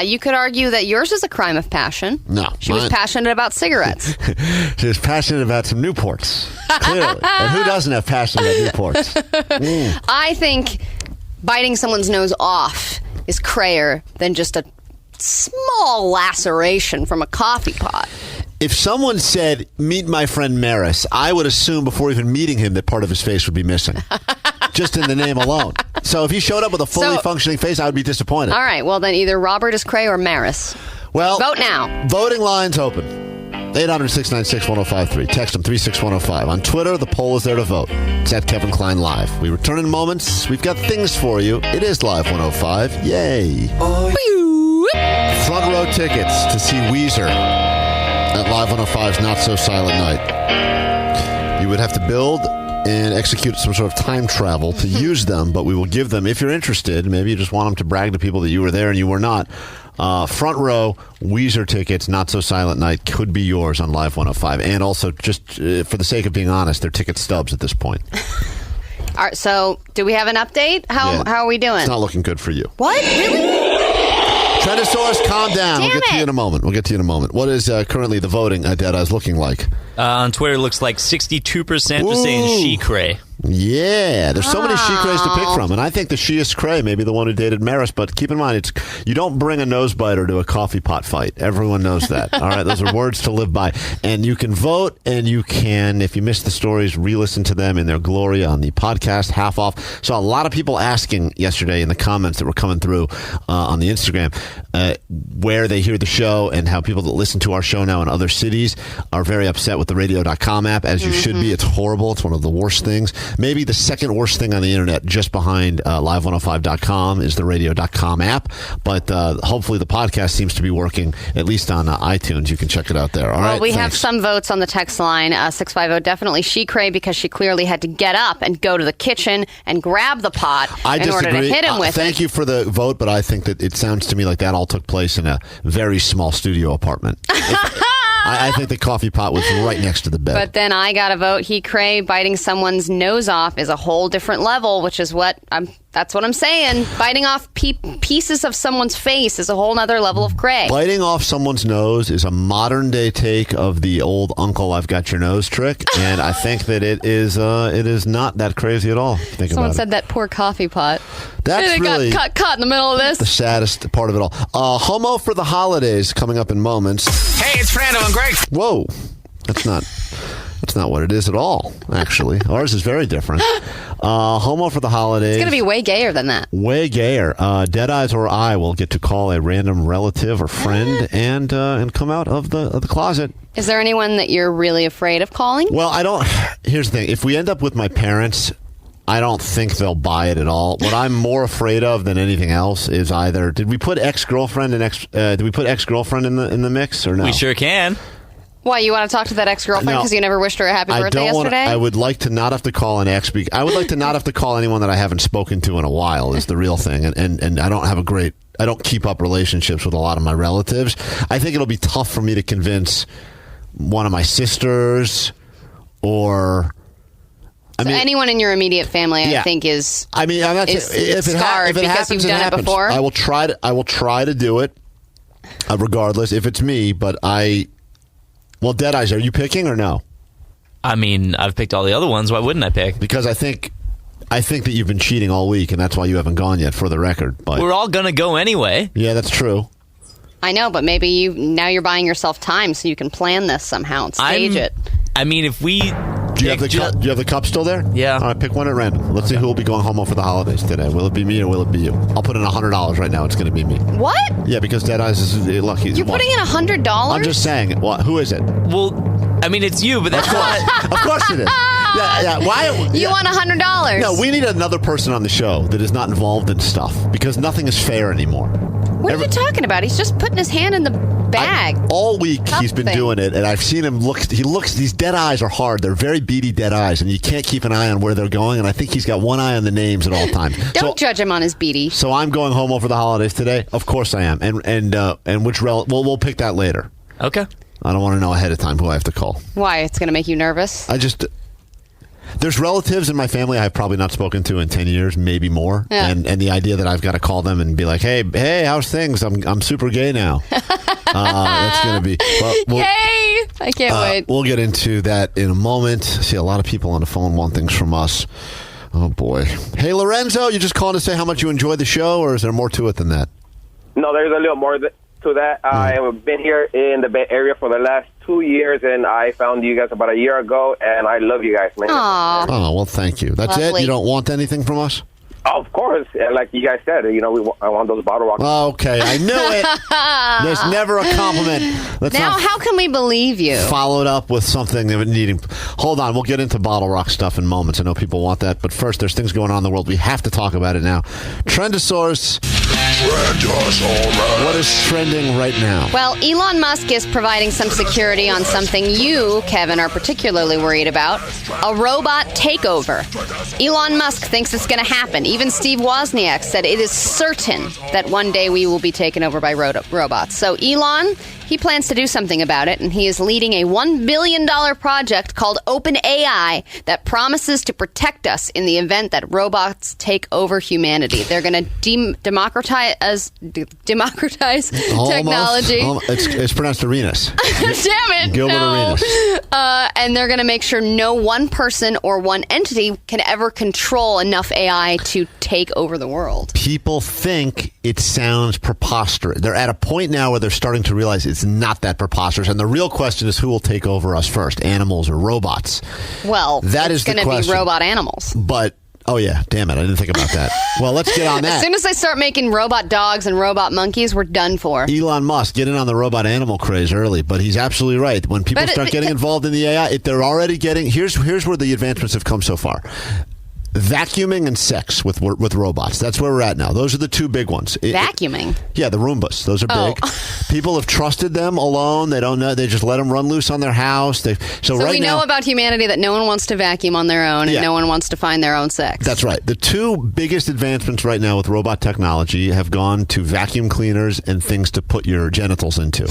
You could argue that yours is a crime of passion. No. She was passionate about cigarettes. She was passionate about some Newports. Clearly. And who doesn't have passion about Newports? I think biting someone's nose off is crayer than just a small laceration from a coffee pot. If someone said, meet my friend Maris, I would assume before even meeting him that part of his face would be missing. Just in the name alone. So if he showed up with a fully functioning face, I would be disappointed. All right, well then either Robert is cray or Maris. Well, vote now. Voting lines open. 800-696-1053. Text them 36105. On Twitter, the poll is there to vote. It's at Kevin Klein Live. We return in moments. We've got things for you. It is Live 105. Yay. Front row tickets to see Weezer at Live 105's Not So Silent Night. You would have to build and execute some sort of time travel to use them, but we will give them, if you're interested, maybe you just want them to brag to people that you were there and you were not. Front row Weezer tickets, Not So Silent Night, could be yours on Live 105. And also, just for the sake of being honest, they're ticket stubs at this point. All right, so do we have an update? How are we doing? It's not looking good for you. What? Really? Trentosaurus, calm down. Damn We'll get to you in a moment. What is currently the voting, Deadeye's, looking like? On Twitter, it looks like 62% are saying she cray. Yeah, there's so many she crays to pick from, and I think the she-est cray may be the one who dated Maris, but keep in mind, you don't bring a nose biter to a coffee pot fight. Everyone knows that. All right, those are words to live by. And you can vote, and you can, if you missed the stories, re-listen to them in their glory on the podcast, half off. Saw a lot of people asking yesterday in the comments that were coming through on the Instagram where they hear the show, and how people that listen to our show now in other cities are very upset with the radio.com app, as you should be. It's horrible. It's one of the worst things. Maybe the second worst thing on the internet, just behind live105.com, is the radio.com app. But hopefully the podcast seems to be working, at least on iTunes. You can check it out there. All right, we have some votes on the text line. 650, definitely she cray, because she clearly had to get up and go to the kitchen and grab the pot in order to hit him with it. Thank you for the vote, but I think that it sounds to me like that all took place in a very small studio apartment. I think the coffee pot was right next to the bed. But then I got a vote. He cray, biting someone's nose off is a whole different level, which is that's what I'm saying. Biting off pieces of someone's face is a whole other level of cray. Biting off someone's nose is a modern day take of the old Uncle I've Got Your Nose trick, and I think that it is not that crazy at all. Someone said that poor coffee pot. That's really got caught in the middle of this. The saddest part of it all. Homo for the holidays coming up in moments. Hey, it's Frando and Greg. Whoa, that's not what it is at all, actually. Ours is very different. Homo for the holidays. It's going to be way gayer than that. Way gayer. Deadeyes or I will get to call a random relative or friend and come out of the closet. Is there anyone that you're really afraid of calling? Well, I don't. Here's the thing. If we end up with my parents, I don't think they'll buy it at all. What I'm more afraid of than anything else is either did we put ex-girlfriend in the mix or no? We sure can. Why, you want to talk to that ex-girlfriend because you never wished her a happy birthday yesterday? I would like to not have to call an ex. I would like to not have to call anyone that I haven't spoken to in a while is the real thing. And I don't keep up relationships with a lot of my relatives. I think it'll be tough for me to convince one of my sisters or... anyone in your immediate family, I think, is. I mean, I'm not scarred because you've done it before. I will try to do it, regardless if it's me. But well, Deadeyes, are you picking or no? I mean, I've picked all the other ones. Why wouldn't I pick? Because I think that you've been cheating all week, and that's why you haven't gone yet. For the record, but we're all gonna go anyway. Yeah, that's true. I know, but maybe you're buying yourself time so you can plan this somehow and stage it. I mean, if we. Do you have the cup still there? Yeah. All right, pick one at random. Let's see who will be going home for the holidays today. Will it be me or will it be you? I'll put in $100 right now. It's going to be me. What? Yeah, because Deadeyes is lucky. You're putting in $100? I'm just saying. Who is it? Well, I mean, it's you, but that's not. Of course it is. Yeah. Why? You want $100. No, we need another person on the show that is not involved in stuff because nothing is fair anymore. What are you talking about? He's just putting his hand in the bag. All week he's been Something. doing it, and I've seen him look. He looks. These dead eyes are hard. They're very beady dead eyes, and you can't keep an eye on where they're going. And I think he's got one eye on the names at all times. Don't judge him on his beady. So I'm going home over the holidays today. Of course I am, and which we'll pick that later. Okay. I don't want to know ahead of time who I have to call. Why? It's going to make you nervous? There's relatives in my family I've probably not spoken to in 10 years, maybe more. Yeah. And the idea that I've got to call them and be like, hey, how's things? I'm super gay now. That's going to be... Well, Yay! I can't wait. We'll get into that in a moment. See, a lot of people on the phone want things from us. Oh, boy. Hey, Lorenzo, you just calling to say how much you enjoyed the show, or is there more to it than that? No, there's a little more to that. I have been here in the Bay Area for the last 2 years, and I found you guys about a year ago, and I love you guys, man. Aww. Oh, well, thank you. That's Lovely. it? You don't want anything from us? Of course. Like you guys said, I want those bottle rockets. Okay, I knew it. There's never a compliment. Let's Now, not how can we believe you? follow it up with something that needing. Hold on, we'll get into bottle rock stuff in moments. I know people want that, but first, there's things going on in the world. We have to talk about it now. Trendosaurus. What is trending right now? Well, Elon Musk is providing some security on something you, Kevin, are particularly worried about: a robot takeover. Elon Musk thinks it's going to happen. Even Steve Wozniak said it is certain that one day we will be taken over by robots. So Elon, he plans to do something about it, and he is leading a $1 billion project called OpenAI that promises to protect us in the event that robots take over humanity. They're going to democratize technology. It's pronounced Arenas. Damn it. Gilbert no. Arenas. And they're going to make sure no one person or one entity can ever control enough AI to take over the world. People think it sounds preposterous. They're at a point now where they're starting to realize it's not that preposterous. And the real question is who will take over us first, animals or robots? Well, that it's is the going to question. be robot animals. But, oh yeah, damn it, I didn't think about that. Well, let's get on that. As soon as they start making robot dogs and robot monkeys, we're done for. Elon Musk, get in on the robot animal craze early, but he's absolutely right. When people start getting involved in the AI, they're already getting... Here's where the advancements have come so far. Vacuuming and sex with robots. That's where we're at now. Those are the two big ones. Vacuuming? Yeah, the Roombas. Those are big. People have trusted them alone. They don't know. They just let them run loose on their house. So right we know about humanity that no one wants to vacuum on their own and no one wants to find their own sex. That's right. The two biggest advancements right now with robot technology have gone to vacuum cleaners and things to put your genitals into.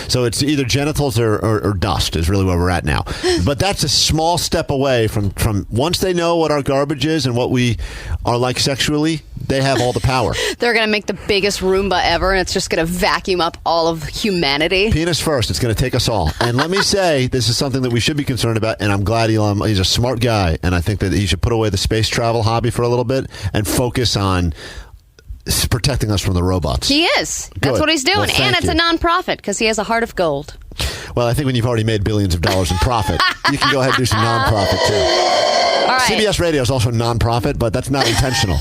So it's either genitals or dust is really where we're at now. But that's a small step away from once they know what our garbage is and what we are like sexually, they have all the power. They're going to make the biggest Roomba ever, and it's just going to vacuum up all of humanity. Penis first. It's going to take us all. And let me say, this is something that we should be concerned about, and I'm glad Elon, he's a smart guy, and I think that he should put away the space travel hobby for a little bit and focus on protecting us from the robots. He is. That's Good. what he's doing. Well, and it's you. a non-profit because he has a heart of gold. Well, I think when you've already made billions of dollars in profit, you can go ahead and do some non-profit, too. All right. CBS Radio is also non-profit, but that's not intentional.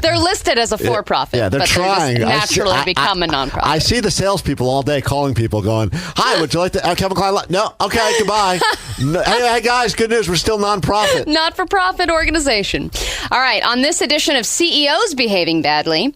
They're listed as a for-profit, yeah, they're but trying. They just naturally become a non-profit. I see the salespeople all day calling people going, hi, would you like to Kevin Klein? No, okay, goodbye. No, hey, guys, good news, we're still non-profit. Not-for-profit organization. All right, on this edition of CEOs Behaving Badly,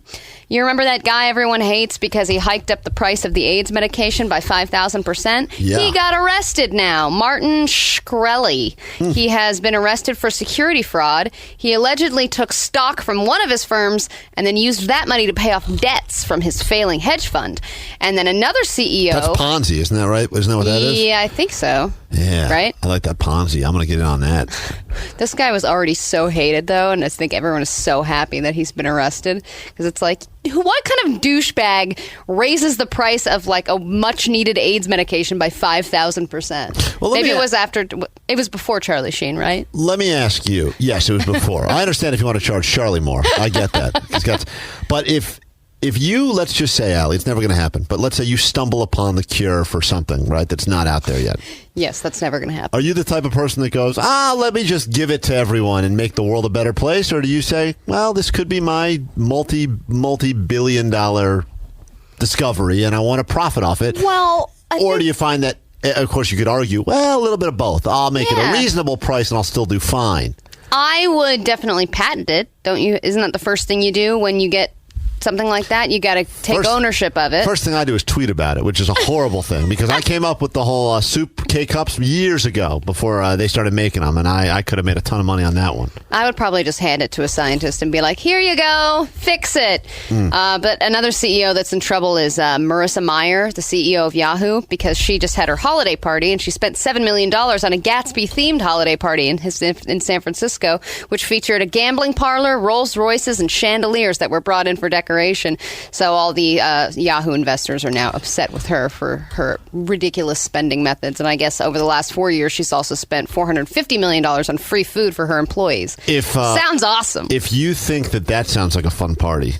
you remember that guy everyone hates because he hiked up the price of the AIDS medication by 5,000%? Yeah. He got arrested now. Martin Shkreli. He has been arrested for security fraud. He allegedly took stock from one of his firms and then used that money to pay off debts from his failing hedge fund. And then another CEO... That's Ponzi, isn't that right? Isn't that what that is? Yeah, I think so. Yeah. Right? I like that Ponzi. I'm going to get in on that. This guy was already so hated, though, and I think everyone is so happy that he's been arrested. Because it's like, what kind of douchebag raises the price of, like, a much-needed AIDS medication by 5,000%? Well, Maybe it was before Charlie Sheen, right? Let me ask you. Yes, it was before. I understand if you want to charge Charlie more. I get that. But if you, let's just say, Allie, it's never going to happen, but let's say you stumble upon the cure for something, right, that's not out there yet. Yes, that's never going to happen. Are you the type of person that goes, let me just give it to everyone and make the world a better place? Or do you say, well, this could be my multi-billion dollar discovery and I want to profit off it? Well, or do you find that of course, you could argue, well, a little bit of both. I'll make it a reasonable price and I'll still do fine. I would definitely patent it, don't you? Isn't that the first thing you do when you get something like that? You got to take ownership of it. First thing I do is tweet about it, which is a horrible thing because I came up with the whole soup K-Cups years ago before they started making them, and I could have made a ton of money on that one. I would probably just hand it to a scientist and be like, here you go, fix it. But another CEO that's in trouble is Marissa Mayer, the CEO of Yahoo, because she just had her holiday party and she spent $7 million on a Gatsby-themed holiday party in San Francisco, which featured a gambling parlor, Rolls Royces, and chandeliers that were brought in for decoration. So all the Yahoo investors are now upset with her for her ridiculous spending methods. And I guess over the last 4 years, she's also spent $450 million on free food for her employees. Sounds awesome. If you think that sounds like a fun party,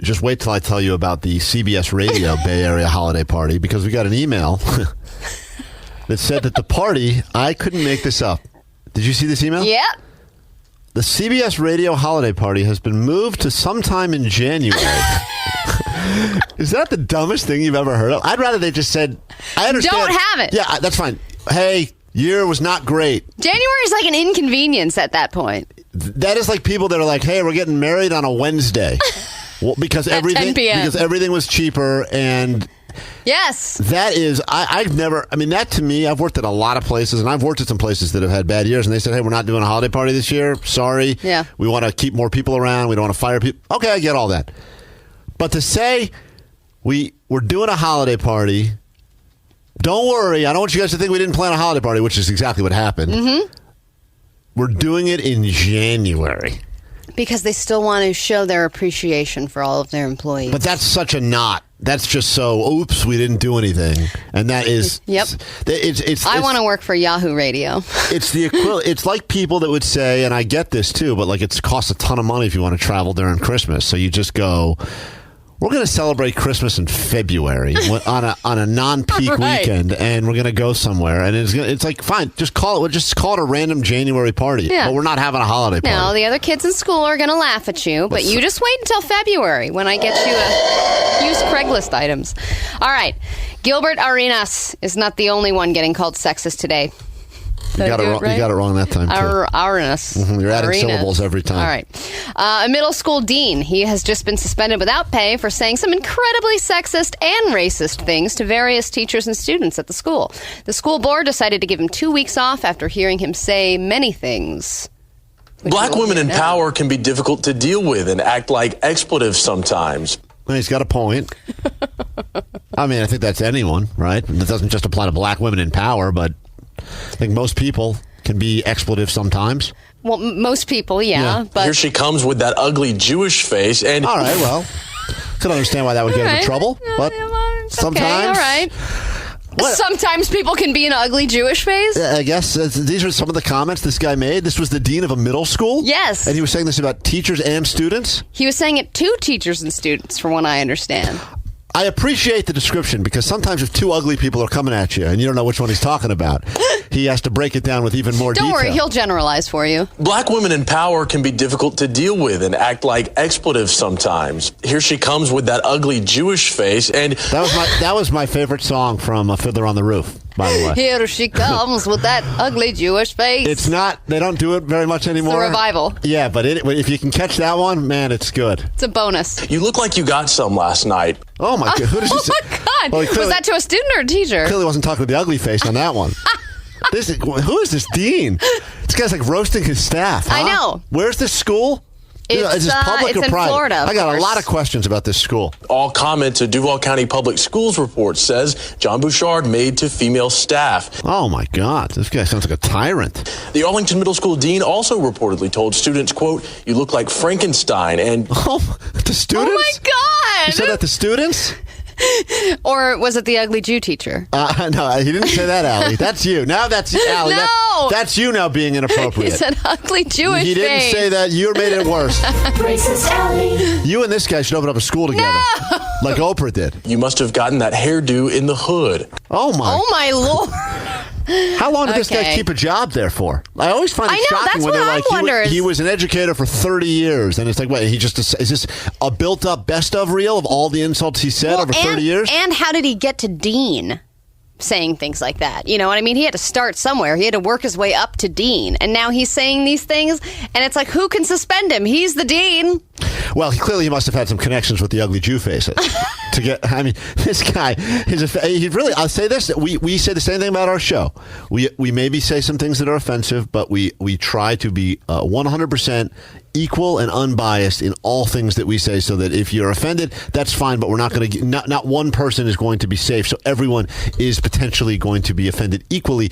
just wait till I tell you about the CBS Radio Bay Area holiday party, because we got an email that said that the party, I couldn't make this up. Did you see this email? Yeah. The CBS Radio holiday party has been moved to sometime in January. Is that the dumbest thing you've ever heard of? I'd rather they just said, I understand. Don't have it. Yeah, that's fine. Hey, year was not great. January is like an inconvenience at that point. That is like people that are like, hey, we're getting married on a Wednesday. Well, because everything was cheaper, and yes, that is I've never. I mean, that to me, I've worked at a lot of places, and I've worked at some places that have had bad years, and they said, "Hey, we're not doing a holiday party this year. Sorry. Yeah, we want to keep more people around. We don't want to fire people." Okay, I get all that, but to say we're doing a holiday party, don't worry. I don't want you guys to think we didn't plan a holiday party, which is exactly what happened. Mm-hmm. We're doing it in January. Because they still want to show their appreciation for all of their employees. But that's such a knot. That's just so, oops, we didn't do anything. And that is... Yep. I want to work for Yahoo Radio. It's the equivalent. It's like people that would say, and I get this too, but like it costs a ton of money if you want to travel during Christmas. So you just go... We're going to celebrate Christmas in February on a non-peak weekend, and we're going to go somewhere. And it's like, fine, just call it a random January party. Yeah. But we're not having a holiday party. No, the other kids in school are going to laugh at you, but you just wait until February when I get you used Craigslist items. All right, Gilbert Arenas is not the only one getting called sexist today. You got it wrong that time, too. Arenas. Mm-hmm. You're adding syllables every time. All right. A middle school dean. He has just been suspended without pay for saying some incredibly sexist and racist things to various teachers and students at the school. The school board decided to give him 2 weeks off after hearing him say many things. Black women in power can be difficult to deal with and act like expletives sometimes. Well, he's got a point. I mean, I think that's anyone, right? It doesn't just apply to black women in power, but... I think most people can be expletive sometimes. Well, most people, yeah. But here she comes with that ugly Jewish face. And all right, well, could understand why that would get him in trouble. But sometimes, okay, all right. What? Sometimes people can be an ugly Jewish face. I guess these are some of the comments this guy made. This was the dean of a middle school. Yes, and he was saying this about teachers and students. He was saying it to teachers and students, from what I understand. I appreciate the description because sometimes if two ugly people are coming at you and you don't know which one he's talking about, he has to break it down with even more detail. Don't worry, he'll generalize for you. Black women in power can be difficult to deal with and act like expletives sometimes. Here she comes with that ugly Jewish face, and that was my favorite song from Fiddler on the Roof. By the way, here she comes with that ugly Jewish face. It's not. They don't do it very much anymore. It's a revival. Yeah, but if you can catch that one, man, it's good. It's a bonus. You look like you got some last night. Oh my god! Who does he say? Oh my god! Well, was that to a student or a teacher? Clearly wasn't talking to the ugly face on that one. Who is this dean? This guy's like roasting his staff. Huh? I know. Where's this school? Is this public or private? Florida, I got a lot of questions about this school. All comment to Duval County Public Schools report says John Bouchard made to female staff. Oh my God, this guy sounds like a tyrant. The Arlington Middle School dean also reportedly told students, quote, "You look like Frankenstein," and the students? Oh my God! You said that to students? Or was it the ugly Jew teacher? No, he didn't say that, Allie. That's you. Now that's Allie. No! That's you now being inappropriate. He said ugly Jewish He didn't face. say that. You made it worse. Racist Allie. You and this guy should open up a school together. No! Like Oprah did. You must have gotten that hairdo in the hood. Oh my Lord. How long did this guy keep a job there for? I always find it shocking when they're like, he was an educator for 30 years. And it's like, wait, is this a built-up best-of reel of all the insults he said over 30 years? And how did he get to dean? saying things like that. You know what I mean? He had to start somewhere. He had to work his way up to dean. And now he's saying these things, and it's like, who can suspend him? He's the dean. Well, he must have had some connections with the ugly Jew faces. This guy, he really, I'll say this, we say the same thing about our show. We maybe say some things that are offensive, but we try to be 100% equal and unbiased in all things that we say, so that if you're offended, that's fine, but we're not going to, not one person is going to be safe, so everyone is potentially going to be offended equally.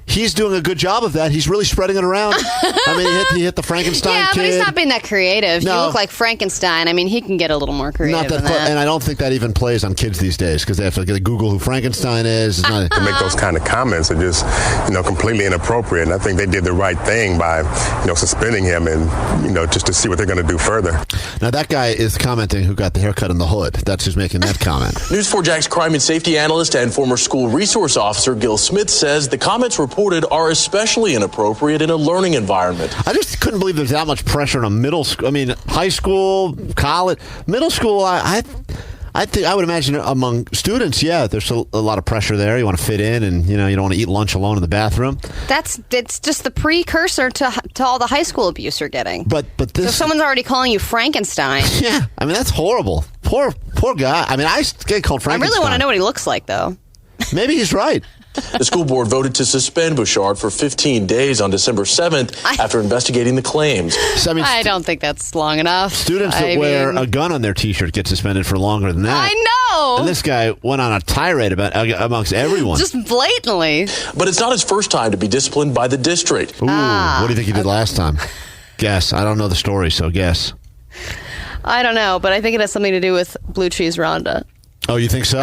He's doing a good job of that. He's really spreading it around. He hit the Frankenstein kid. But he's not being that creative. No. You look like Frankenstein. He can get a little more creative than that. And I don't think that even plays on kids these days, because they have to Google who Frankenstein is. It's not, to make those kind of comments are just, completely inappropriate. And I think they did the right thing by, suspending him and, just to see what they're going to do further. Now, that guy is commenting who got the haircut in the hood. That's who's making that comment. News 4 Jack's crime and safety analyst and former school resource officer Gil Smith says the comments reported are especially inappropriate in a learning environment. I just couldn't believe there's that much pressure in a middle school. High school, college, middle school. I would imagine among students, there's a lot of pressure there. You want to fit in, and you don't want to eat lunch alone in the bathroom. It's just the precursor to all the high school abuse you're getting. But this, so someone's already calling you Frankenstein. Yeah, that's horrible. Poor guy. I get called Frankenstein. I really want to know what he looks like, though. Maybe he's right. The school board voted to suspend Bouchard for 15 days on December 7th after investigating the claims. I don't think that's long enough. Students that wear a gun on their T-shirt get suspended for longer than that. I know. And this guy went on a tirade amongst everyone. Just blatantly. But it's not his first time to be disciplined by the district. Ooh, what do you think he did last time? Guess. I don't know the story, so guess. I don't know, but I think it has something to do with Blue Cheese Rhonda. Oh, you think so?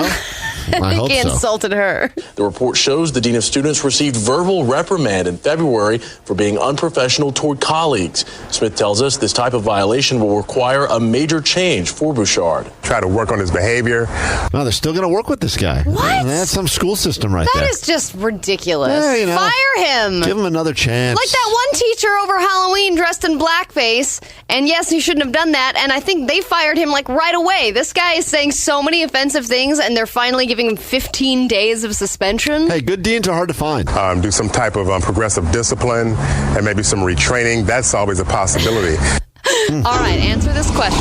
I hope he so. insulted her. The report shows the Dean of Students received verbal reprimand in February for being unprofessional toward colleagues. Smith tells us this type of violation will require a major change for Bouchard. Try to work on his behavior. No, they're still going to work with this guy. What? That's some school system right there. That is just ridiculous. Yeah, Fire him. Give him another chance. Like that one teacher over Halloween dressed in blackface. And yes, he shouldn't have done that. And I think they fired him right away. This guy is saying so many offensive things, and they're finally giving him 15 days of suspension. Hey, good deans are hard to find. Do some type of progressive discipline and maybe some retraining. That's always a possibility. All right, answer this question.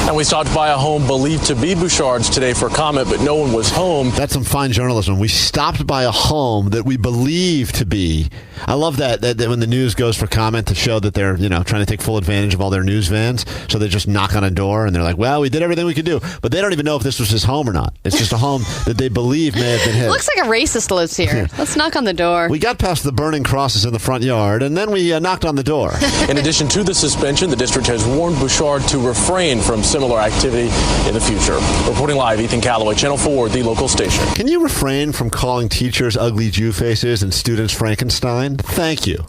And we stopped by a home believed to be Bouchard's today for comment, but no one was home. That's some fine journalism. We stopped by a home that we believe to be. I love that when the news goes for comment to show that they're trying to take full advantage of all their news vans. So they just knock on a door and they're like, well, we did everything we could do. But they don't even know if this was his home or not. It's just a home that they believe may have been his. Looks like a racist lives here. Let's knock on the door. We got past the burning crosses in the front yard, and then we knocked on the door. In addition to the suspension, the district has warned Bouchard to refrain from similar activity in the future. Reporting live, Ethan Calloway, Channel 4, the local station. Can you refrain from calling teachers ugly Jew faces and students Frankenstein? Thank you.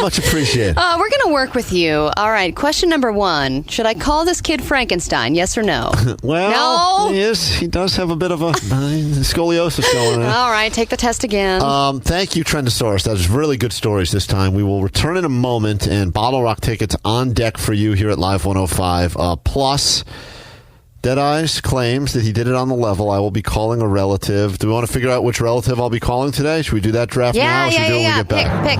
Much appreciated. We're going to work with you. All right, question number 1. Should I call this kid Frankenstein, yes or no? Well, no? He does have a bit of a scoliosis going on. All right, take the test again. Thank you, Trendosaurus. That was really good stories this time. We will return in a moment, and Bottle Rock tickets on deck for you here at Live 105. Plus, Deadeyes claims that he did it on the level. I will be calling a relative. Do we want to figure out which relative I'll be calling today? Should we do that draft now? Or should we do it when we get back? Pick.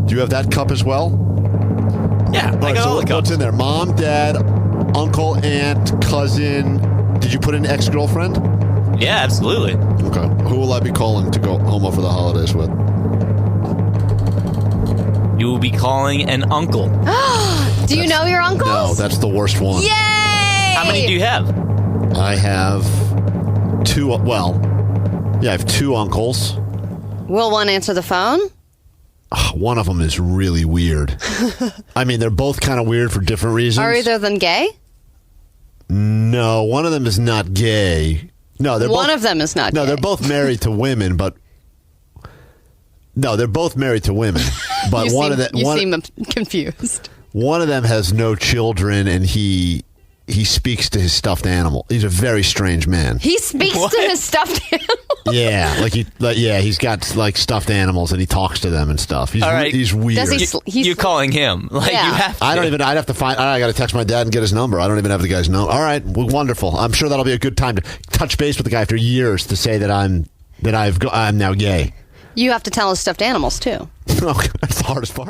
Do you have that cup as well? Yeah, Right, I got all the cups. What's in there? Mom, dad, uncle, aunt, cousin. Did you put in ex-girlfriend? Yeah, absolutely. Okay. Who will I be calling to go home over the holidays with? You will be calling an uncle. Do you know your uncles? No, that's the worst one. Yay! How many do you have? I have 2. Well, yeah, I have 2 uncles. Will one answer the phone? One of them is really weird. They're both kind of weird for different reasons. Are either of them gay? No, one of them is not gay. No, one of them is not gay. No, they're both married to women, but... No, they're both married to women. But you seem confused. One of them has no children, and he speaks to his stuffed animal. He's a very strange man. He speaks to his stuffed animal? Yeah, he's got stuffed animals, and he talks to them and stuff. All right. He's weird. You're calling him. You have to. I'd have to find... I got to text my dad and get his number. I don't even have the guy's number. All right, well, wonderful. I'm sure that'll be a good time to touch base with the guy after years to say that I'm that I'm now gay. You have to tell us stuffed animals, too. That's the hardest part.